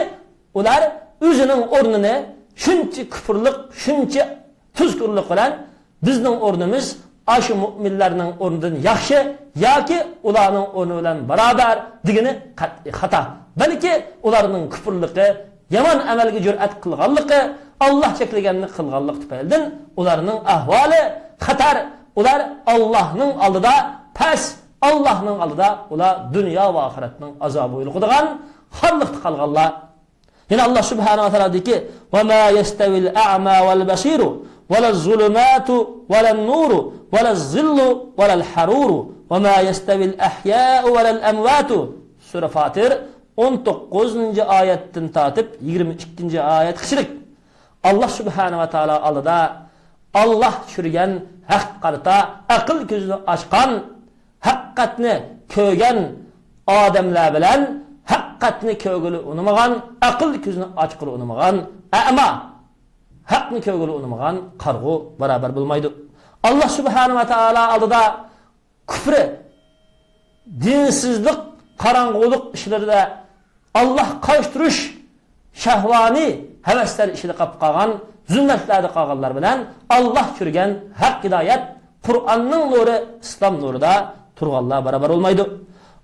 ular o'zining o'rnini shuncha kufrlik, shuncha tuzkurlik bilan bizning o'rnimiz aşı müminlerinin o'rnidan yaxshi yoki ularning o'rni bilan barobar degani xato. Balki ularning kufrligi, yomon amalga jur'at qilganligi, Alloh cheklaganini qilganlik tufaylidan ularning ahvoli xatar. Ular Allohning oldida pas, Allohning oldida ular dunyo va oxiratning azobi yo'liqadigan xorliqda qolganlar. Yine Allah subhanahu wa taala deyki: "Ve ma yestevil a'ma vel basiru ولا الظلمات ولا النور ولا الظل ولا الحرور وما يستوي الأحياء ولا الأموات." Sura Fatir 19. ayetten tatip 22. ayet kişilik. Allah subhanahu wa ta'ala alıda Allah çürügen hakkata akıl gözünü açkan, hakkatını kögen adamlar bilen hakkatını kögülü unumağan, akıl gözünü açkılı unumağan ama haqqni kögülü unumağan qarğı barabar bulmaydı. Allah subhanahu wa ta'ala aldıda küfrü, dinsizlik, karangılık işlerinde Allah karıştırış, şahvani hevesler işini kapqagan, zümmetlerde qağanlar bilen Allah çürgen haq hidayet, Kur'an'ın nuru, İslam nuru da turğallar barabar olmaydı.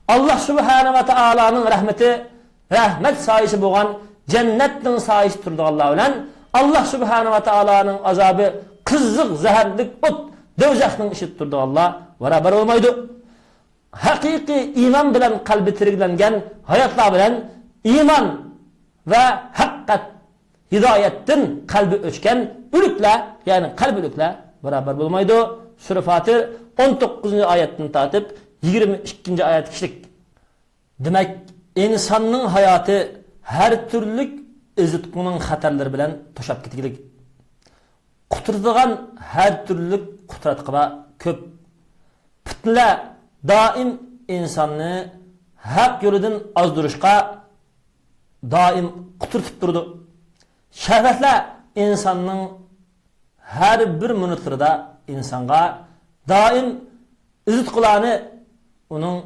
Allah subhanahu wa ta'ala'nın rahmeti, rahmet sayısı boğan, cennetin sayısı turduğallar bilen Allah subhanahu wa ta'ala'nın azabı kızlık, zehirlik, ot, dövzakның işit turdu Allah beraber olmaydı. Hakiki iman bilen kalbi tiriklengen hayatlar bilen iman ve hakikat hidayetin kalbi öçken ülükle yani kalbi ülükle beraber olmaydı. Sura Fatir 19. ayetten tatip 22. ayet kişilik. Demek insanın hayatı her türlük ezitkuning xatarlari bilan to'shab ketgilik. Quturadigan har turli qudratqa ko'p. Fitna doim insonni haq yo'lidan ozdirishga doim quturtib turdi. Shahvatlar insonning har bir minutlarida insonga doim ezitqularni uning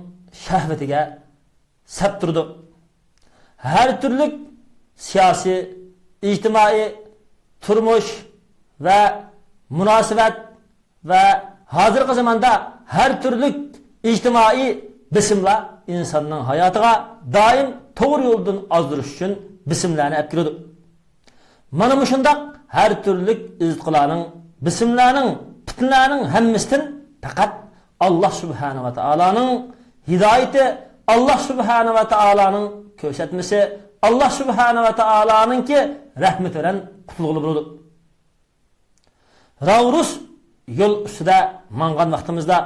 shahvatiga sab turdi. Har turli siyasi, ijtimai, turmuş ve münasebet ve hazırki zamanda her türlü ijtimai bisimler insanın hayatına daim doğru yoldan azdırış için bisimlerini etkiledi. Mana şundak her türlük izqılarning, bismlarning, fitnaning hammasidan faqat Allah subhanahu wa ta'alaning hidoyati, Allah subhanahu wa ta'alaning ko'rsatmasi, Allah subhanahu wa ta'alaninki rahmeti bilan qutulg'ili bo'ladi. Ravrus yo'l ustida mangan vaqtimizda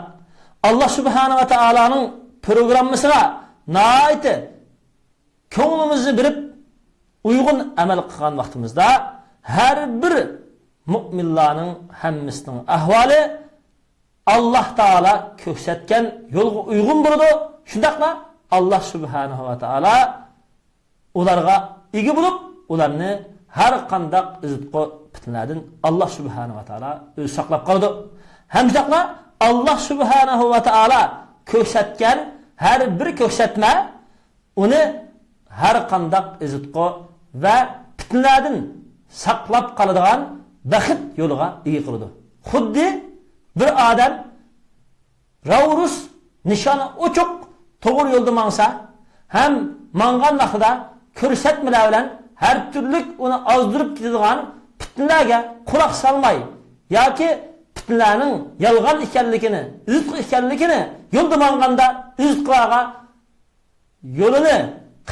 Allah subhanahu wa ta'alaning programmasiga naiti ko'nglimizni birib uygun amal qilgan vaqtimizda her bir mu'minlarning hammasining ahvoli Allah Taala ko'rsatgan yo'lga uygun bo'ladi. Shundaqla Allah subhanahu wa ta'ala ularga ega bo'lib, ularni har qanday izqo fitnadan Allah subhanahu wa ta'ala o'zi saqlab qoldi. Hamdaqla Allah subhanahu wa ta'ala ko'rsatgan her bir ko'rsatma uni har qanday izqo va fitnadan saqlab qoladigan baxt yo'liga ega qiladi. Xuddi bir odam Ravrus nishoni ochiq to'g'ri yo'lda mangsa, ham mangan vaqtida ko'rsatmalar bilan har turli uni ozdirib ketadigan fitnalarga quloq solmay yoki fitnalarning yolg'on ekanligini, izq ekanligini yo'lda manganda izqlarga yo'lini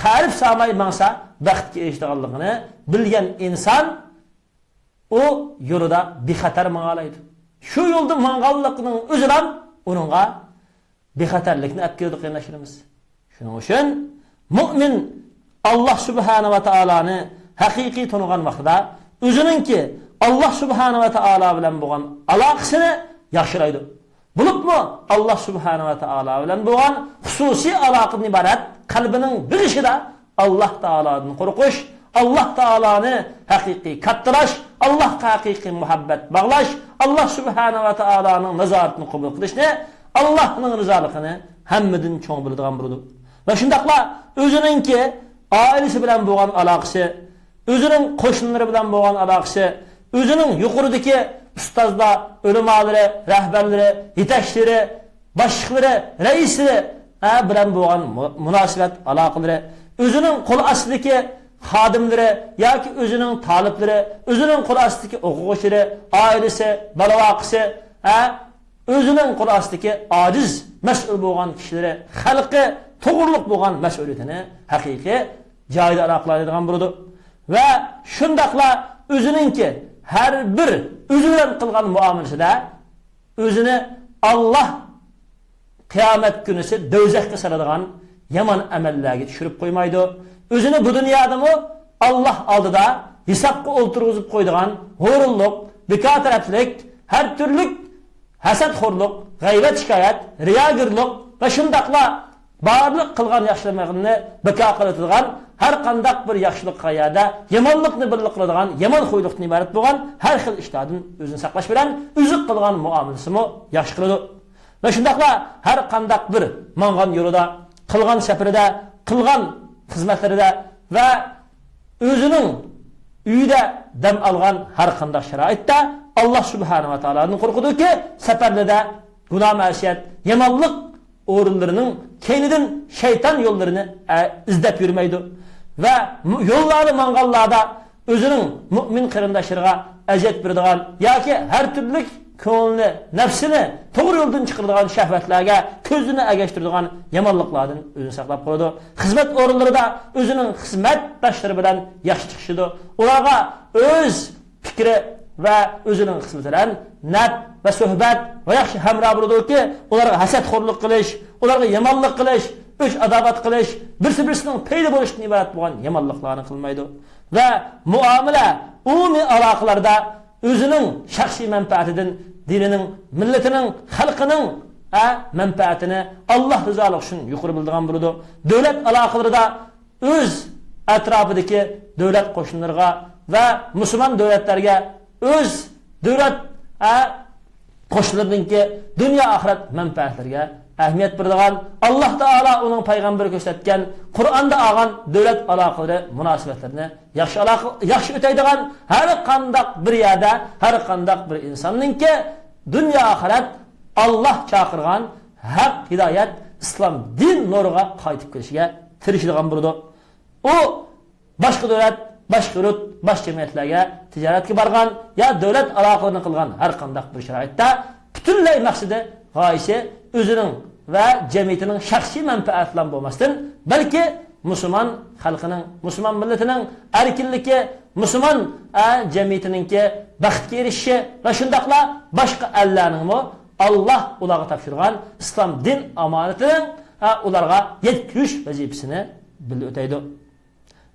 qarib solmay mangsa baxtga erishadiganligini bilgan inson o yo'lida bexatar mangalaydi. Shu yo'lda manganlikning o'zidan uningga bexatarlikni olib keldi qiynashimiz. Shuning uchun mu'min Allah subhanahu wa ta'alani haqiqiy tonigan vaqtida o'zininki Allah subhanahu wa ta'ala bilan bo'lgan aloqasini yaxshilaydi. Bulubmu Allah subhanahu wa ta'ala bilan bo'lgan xususiy aloqadan iborat qalbining bir ishida Allah Ta'aladan qo'rqish, Allah Ta'alani haqiqiy kattirash, Allohga haqiqiy muhabbat bog'lash, Allah subhanahu wa ta'alaning nazoratini qabul qilishni, Allohning rizoligini hammadan cho'ng biladigan bo'ladi. Va shundaqla o'zininki oilasi bilan bo'lgan aloqasi, o'zining qo'shnilari bilan bo'lgan aloqasi, o'zining yuqoridagi ustozlar, ulamolar, rahbarlari, yetakchilari, boshliqlari, raislari bilan bo'lgan munosabat aloqalari, o'zining qo'l ostidagi xodimlari yoki o'zining taliblari, o'zining qo'l ostidagi o'quvchilari, oilasi, balavoqisi, o'zining qo'l ostidagi ojiz mas'ul bo'lgan kishilari, xalqi to'g'riliq bo'lgan mas'uliyatini haqiqiy joyida aloqalaydigan bo'ladi. Va shundaqla o'zininki har bir o'zi bilan qilgan muomalasida o'zini Allah qiyomat kunisi do'zaxga soladigan yomon amallarga tushirib qo'ymaydi. O'zini bu dunyodami Allah oldida hisobga o'ltirg'izib qo'ydigan g'ururlik, bekotaraflik, har turli hasadxo'rlik, g'aybat shikoyat, riyogirlik va shundaqla barliq qilgan yaxshiliklarni beko qiladigan har qanday bir yaxshilik qayada yomonlikni birlik qiladigan, yomon xo'ylikni iborat bo'lgan har xil ishlardan o'zini saqlash bilan o'zi qilgan muomalasini yaxshi qiladi. Va shundaqla har qanday bir mangan yo'lida, qilgan safarida, qilgan xizmatlarida va o'zining uyida dam olgan har qanday sharoitda Allah subhanahu wa ta'aladan qo'rqudiki, safarlarda gunoh ma'siyat, yomonlik o'rinlarining keynidan shayton yo'llarini izlab yurmaydi va yo'llari manganlarda o'zining mu'min qarindoshlariga aziyat beradigan yoki har turli ko'ngilni, nafsini to'g'ri yo'ldan chiqaradigan shahvatlarga ko'zini agashtiradigan yomonliklardan o'zini saqlab qoladi. Xizmat o'rinlarida o'zining xizmatdoshlari bilan yaxshi chiqishidi. Ularga o'z fikri va o'zining xizmatidan nab va suhbat va yaxshi hamroh bo'ladiki, ularga hasadxo'rlik qilish, ularga yomonlik qilish, o'ch adovat qilish, birsi-birsining paydo bo'lishidan iborat bo'lgan yomonliklarni qilmaydi. Va muomala, umumiy aloqalarda o'zining shaxsiy manfaatidan, dinining, millatining, xalqining manfaatini Allah rizoligi uchun yuqori bildigan bo'ladi. Davlat aloqalarida o'z atrofidagi davlat qo'shinlariga va musulmon davlatlarga o'z davlat qo'shinlarininki dunyo oxirat manfaatlariga ahamiyat beradigan, Allah Taala uning payg'ambari ko'rsatgan Qur'onda olgan davlat aloqalari munosabatlarini yaxshi o'taydigan har qanday bir yerda, har qanday bir insonninki dunyo oxirat Allah chaqirgan haq hidoyat islom din nuriga qaytib kelishiga tirishadigan bo'ladi. U boshqa davlat boshqa yurt, boshqa jamiyatlarga tijoratga borgan, yo davlat aloqalarini qilgan har qanday bir sharoitda butunlay maqsadi, g'oyasi o'zining va jamiyatining shaxsiy manfaati bilan bo'lmasdan, balki musulmon xalqining, musulmon millatining erkinligi, musulmon jamiyatininki baxtga erishishi va shundaqla boshqa allarningmi Alloh ularga topshirgan islom din omonatining ularga yetkizish vazifasini bilib o'taydi.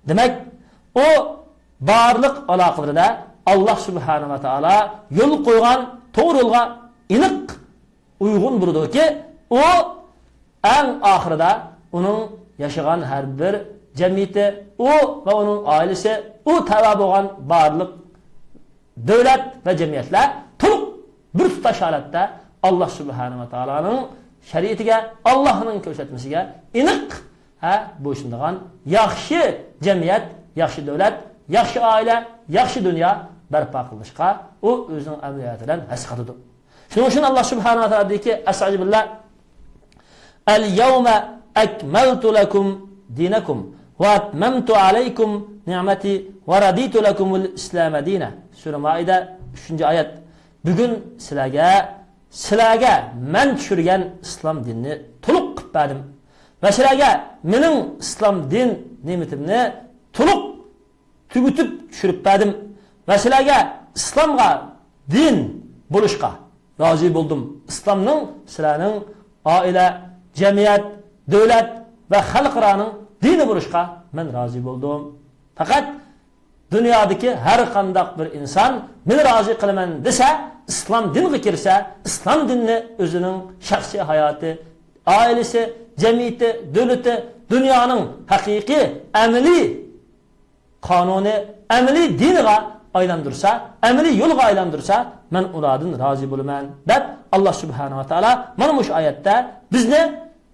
Demak, o barliq aloqalarida Alloh subhanahu va taolo yo'l qo'ygan to'g'ri yo'lga aniq uyg'un bo'ladiki, o eng oxirida uning yaşagan her bir cemiyeti, o ve onun ailesi, o tava bo'lgan barliq devlet ve cemiyetler to'liq bir tutash holatda Allah subhanahu wa ta'alaning shariatiga, Allohning ko'rsatmasiga aniq bo'ysunadigan yaxshi jamiyat, yaxshi davlat, yaxshi oila, yaxshi dunyo barpo qilishga u o'zining amaliyatidan his qiladi. Shuning uchun Allah subhanahu wa ta'ala deyki, Estağfirullah, "El-yawma akmaltu lakum dinakum wa atmamtu alaykum ni'mati wa raditu lakumul islam dina." Sura Maida 3-oyat. Bugun sizlarga men tushirgan islom dinini to'liq qilib berdim. Va sizlarga mening islom din ne'matimni to'liq tugutib tushirib berdim. Va sizlarga islomga din bo'lishga rozi bo'ldim. Islomning sizlarning oila, jamiyat, devlet ve xalqlarning dini bo'lishga men rozi bo'ldim. Faqat dunyodagi har qanday bir inson men rozi qilaman desa, islom diniga kirsa, islom dinini o'zining shaxsiy hayoti, oilasi, jamiyati, davlati, dunyoning haqiqiy amaliy qonuni, amaliy diniga aylantirsa, amaliy yo'lga aylantirsa, men ulardan rozi bo'laman deb Alloh subhanahu va taolo mana bu oyatda bizni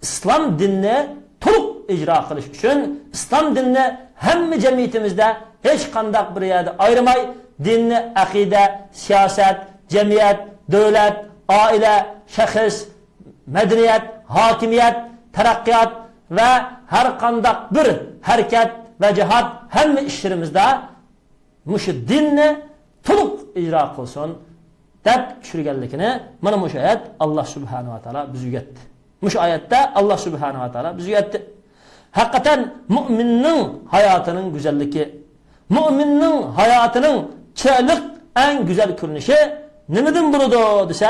islom dinini to'liq ijro qilish uchun, islom dinini hamma jamiyatimizda hech qanday bir yerda ayirmay, dinni aqida, siyosat, jamiyat, davlat, oila, shaxs, madaniyat, hokimiyat, taraqqiyot va har qanday bir harakat va jihad hamma ishlarimizda mushu dinni to'liq ijro qilsin deb tushirganligini mana bu oyat Alloh subhanahu va taolo bizga o'rgatdi. Mush oyatda Alloh subhanahu va taolo bizga o'rgatdi. Haqiqatan mu'minning hayotining go'zalligi, mu'minning hayotining chiroyli eng go'zal ko'rinishi nimadan bo'ladi desa,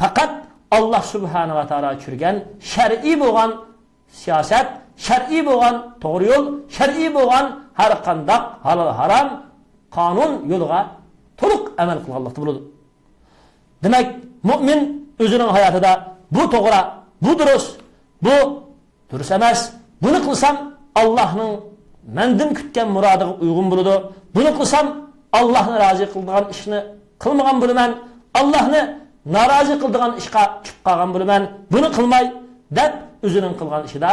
faqat Alloh subhanahu va taolo tushirgan shar'iy bo'lgan siyosat, shar'iy bo'lgan to'g'ri yo'l, shar'iy bo'lgan har qanday halol harom qonun yo'liga to'liq amal qilganlikda bo'ladi. Demak, mu'min o'zining hayotida bu to'g'ri, bu durust emas. Buni qilsam Allohning mendan kutgan murodiga uyg'un bo'ladi. Buni qilsam Allohni rozi qiladigan ishni qilmagan bo'laman. Allohni norozi qiladigan ishga tushib qolgan bo'laman. Buni qilmay deb o'zining qilgan ishida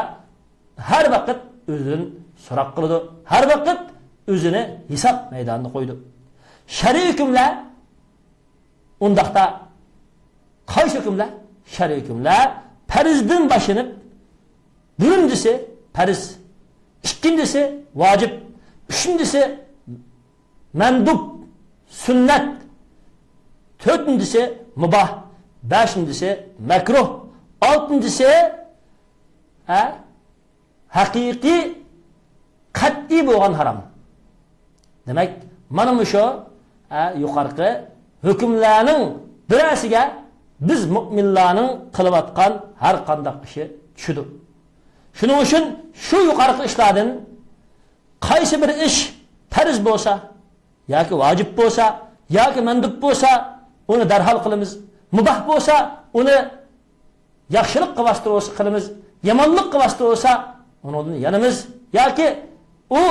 har vaqt o'zidan so'roq qiladi. Har vaqt o'zini hisob maydonida qo'ydi. Shariy hukmlar undaqda qaysi hukmlar? Shariy hukmlar farzdan boshlanib, birinchisi farz, ikkinchisi vojib, uchinchisi mandub, sunnat, to'rtinchisi mubah, beshinchisi makruh, oltinchisi haqiqiy qat'iy bo'lgan harom. Demak, mana bu shu yuqorqi hukmlarning birasiga biz mu'minlarning qilayotgan har qanday ishi tushdi. Shuning uchun shu yuqorqi ishlardan qaysi bir ish farz bo'lsa, yoki vojib bo'lsa, yoki mandub bo'lsa, uni darhol qilamiz. Mubah bo'lsa, uni yaxshilikqa vasita bo'lsa qilamiz. Yomonlikqa vasita bo'lsa, uni yanamiz. Yoki u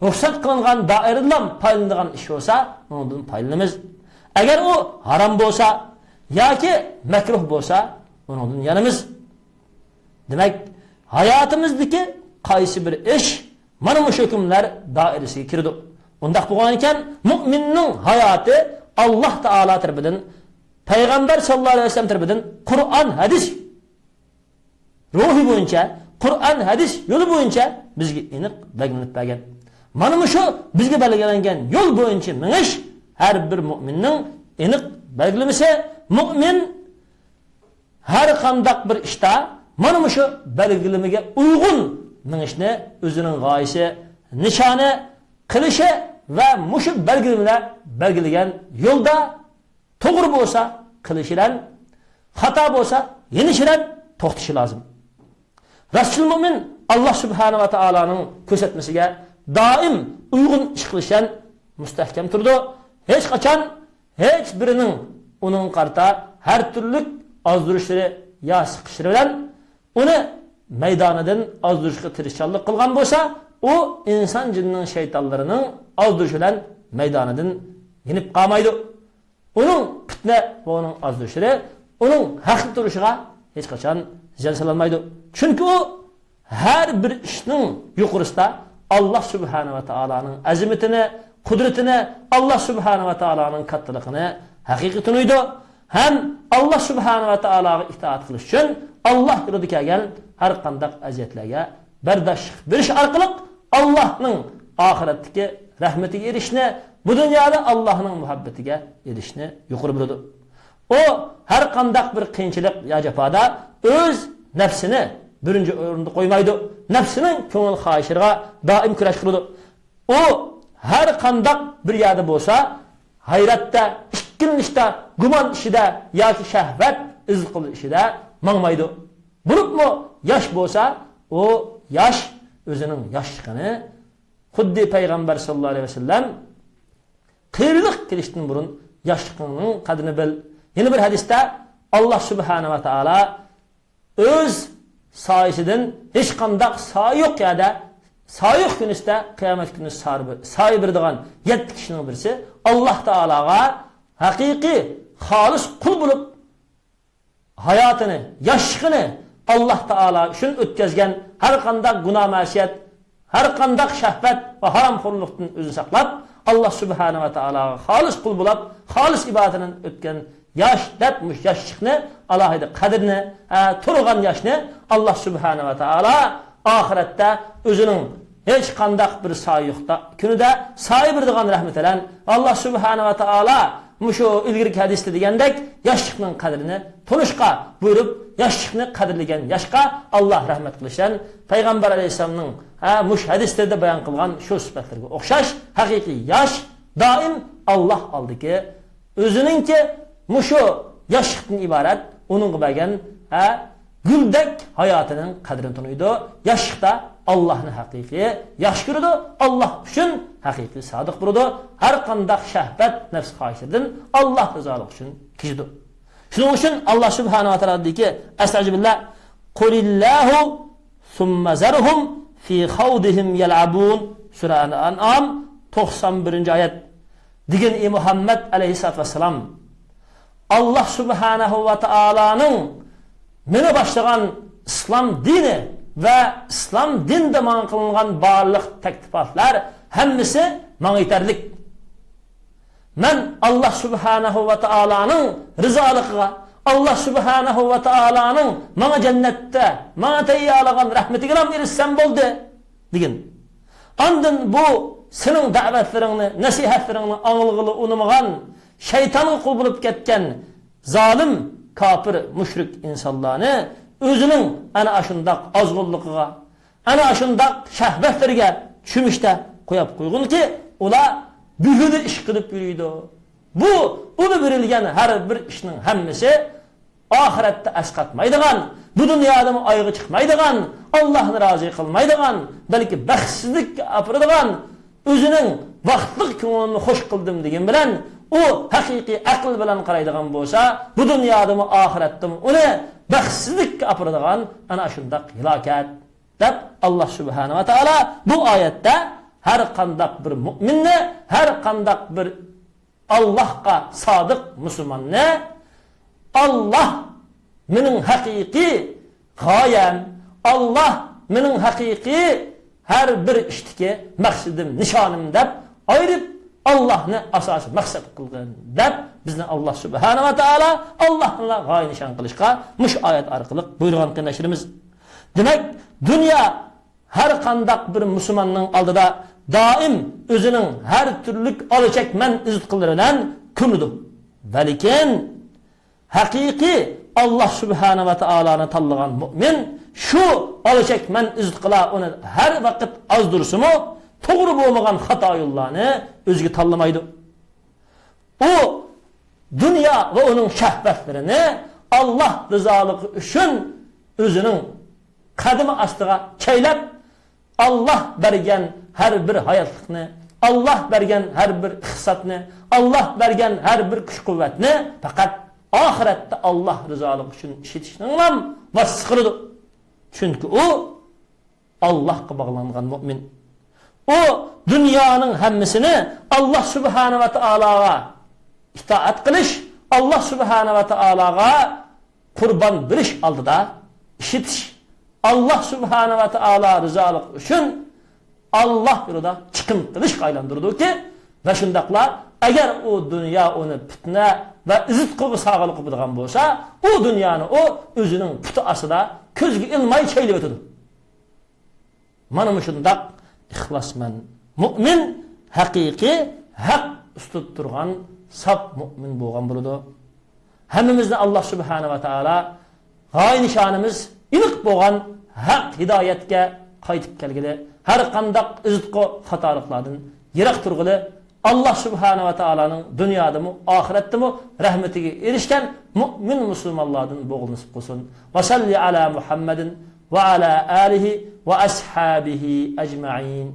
ruxsat qilingan doiradan foydalanadigan ish bo'lsa, undan foydalanamiz. Agar u harom bo'lsa yoki makruh bo'lsa, undan yanamiz. Demak, hayotimizdagi qaysi bir ish mana bu hukmlar doirasiga kirdi. Undaq bo'lgan ekan, mu'minning hayoti Alloh taolo tarafidan, payg'ambar sallallohu alayhi vasallam tarafidan Qur'on, hadis ruhi bo'yicha, Qur'on, hadis yo'li bo'yicha bizga aniq belgilanib bergan. Mana bu şu bizge belgilengen yol boyunca miniş her bir müminin aniq belgilemesi mümin her qandaq bir ishda mana şu belgilemege uygun minishni o'zining g'oyasi, nishoni qilishi va mushu belgilemeler belgilagan yo'lda to'g'ri bo'lsa qilishidan, xato bo'lsa yenishidan to'xtashi lozim. Rasul mümin Allah subhanahu va taolaning ko'rsatmasiga doim uygun ish qilishdan mustahkam turdi. Hech qachon hech birining uning qarta har turli ozdurishları ya sıkıştırı bilen onu meydanidan azdurishga tirishchanlik qilgan bo'lsa, o inson jinning shaytonlarining azdurishi bilan meydanidan yenib qolmaydi. Uning fitna va uning azdurishlari uning haqli turishiga hech qachon ziyon solmaydi. Chunki u har bir ishning yuqorisida Allah subhanahu va taolaning azimatini, qudratini, Allah subhanahu va taolaning kattaligini haqiqiy tunuydi. Hem Allah subhanahu wa taolaga itoat qilish uchun Allah yo'lida kelgan har qanday aziyatlarga bardoshlik berish orqali Allohning oxiratdagi rahmatiga erishishni, bu dunyoda Allohning muhabbatiga erishishni yuqori biladi. O har qanday bir qiyinchilik yo jafoda o'z nafsini birinchi o'rinda qo'ymaydi. Nafsining ko'ngil xohishiga doim kurash qiladi. O har qanday bir yerda bo'lsa, hayratda, ikkilinishda, guman ishida yoki shahvat izqil ishida mangmaydi. Bulupmu yaş bo'lsa, o yaş o'zining yoshligini xuddi payg'ambar sallallohu alayhi vasallam qiyinlik kelishdan burun yoshligining qadrini bil. Yana bir hadisda Allah subhanahu va taolo o'z soyisidan hech qanday soy yo'q yerda soyuq kunida qiyomat kuni soy beradigan 7 kishining birisi Allah taologa haqiqiy xolis qul bo'lib hayotini, yoshligini Allah taolo uchun o'tkazgan har qanday gunoh ma'siyat, har qanday shahvat va haromxo'rlikdan o'zini saqlab Allah subhanahu va taologa xolis qul bo'lib, xolis ibodatidan o'tgan yosh debmuş yoshlikni, alohida qadrini, turgan yoshni Allah subhanahu va taolo oxiratda o'zining hech qanday bir soy yo'qda kunida soy beradigan rahmat bilan Allah subhanahu va taolo mushu ilgirki hadisda degandek yoshlikning qadrini tunishqa buyurib, yoshlikni qadrlagan yoshqa Allah rahmat qilishdan payg'ambar alayhisolamning mush hadislarda bayon qilgan shu sifatlarga o'xshash haqiqiy yosh doim Allah oldiki o'ziningki mushu yoshlikdan iborat uning bo'lgan güldek hayatının qadrini tunuydu. Yoshlikda Allah'ni haqiqiy yaxshi ko'radi, Allah uchun haqiqiy sodiq bo'ladi. Har qanday shahvat nafs xohishidan Allah rizoligi uchun kechidi. Shuning uchun Allah subhanahu va taolo deydi: "Astagfirullah, qulillahu summa zarhum fi khawdihim yal'abun." Sura Al-An'am 91-oyat. Degan Muhammad alayhisolatu vasallam Allah subhanahu va taoloning meni başlagan İslam dini ve İslam dinde man kılınan barlıq teklifatlar hemmisi man yeterlik. Men Allah subhanahu ve taola'nın rızalıqıga, Allah subhanahu ve taola'nın mana cennette, mana tayyalagan rahmetiga erişsem boldu degin. Andın bu senin davetlerini, nasihatlerini anılgılı unumağan, şeytanın kul bulup ketken zalim, kafir, müşrik insanlarını özünün ana aşındak azgınlıqıga, ana aşındak şəhvətlərə çümüşdə qoyub qoyğun ki, ola bühüdü iş qılıb yürüydü. Bu, onu verilgen her bir işinin hemmisi ahirette əsqatmaydıgan, bu dünyada ayığı çıxmaydıgan, Allah'ını razı qılmaydıgan, belki bəxtsizlik apırdıgan, özünün vaxtlık könlünü xoş qıldım degen bilen, o haqiqiy aql bilan qaraydigan bo'lsa, bu dunyoda mı oxiratda mı uni baxtsizlikka apiradigan ana shundaq hilokat deb Allah subhanahu va taolo bu oyatda har qanday bir mu'minni, har qanday bir Allohga sodiq musulmonni Allah mening haqiqiy g'oyam, Allah mening haqiqiy har bir ishdagi maqsadim, nishonim deb ayirib Allah'ını asası maksat kılgın deb bizni Allah subhanahu wa ta'ala Allah'la gayet nişan kılışka muş ayet arkalık buyurgan kıynaşırımız. Demek dünya her kandak bir Müslümanın aldıda doim o'zining har turlik olachakman izqilaridan kunidu. Lekin haqiqiy Allah subhanahu va taoloni tanlagan mu'min şu olachakman izqila uni har vaqt azdursimi, to'g'ri bo'lmagan xato yo'llarni o'ziga tanlamaydi. O dünya ve onun şahvetlerini Allah rızalығы üçün özünün kadımı astığa çeylep Allah bergen her bir hayatlıqını, Allah bergen her bir ixsatını, Allah bergen her bir kuş kuvvetini fakat ahirette Allah rızalығы üçün işitişinle vasıqırıdır. Çünkü o Allah'a bağlanğan mümin. O dünyanın hemmisini Allah subhanahu ve taalaga itaat qilish, Allah subhanahu va taolaga qurban berish oldida ishitish, Allah subhanahu va taolo rizolik uchun Allah yo'lida chiqim qilishga aylantirdiki, va shundaqla agar u dunyo uni fitna va izitqi sog'liq qiladigan bo'lsa, u dunyoni o o'zining puti ostida ko'zga ilmay cheylab o'tadi. Mana shundaq ixlosman mu'min haqiqiy haq ustut turgan sap mümin bo'lgan bo'ladi. Hammamizni Allah subhanahu va taolo g'oya nishonimiz iliq bo'lgan haq hidoyatga qaytib kelgili, har qanday izqo xatoliklardan yiroq turg'ili, Allah subhanahu va taoloning dunyodami, oxiratdami rahmatiga erishgan mu'min musulmonlardan bo'lg'ini nasib qilsin. Va salli ala Muhammadin va ala alihi va ashabihi ajma'in.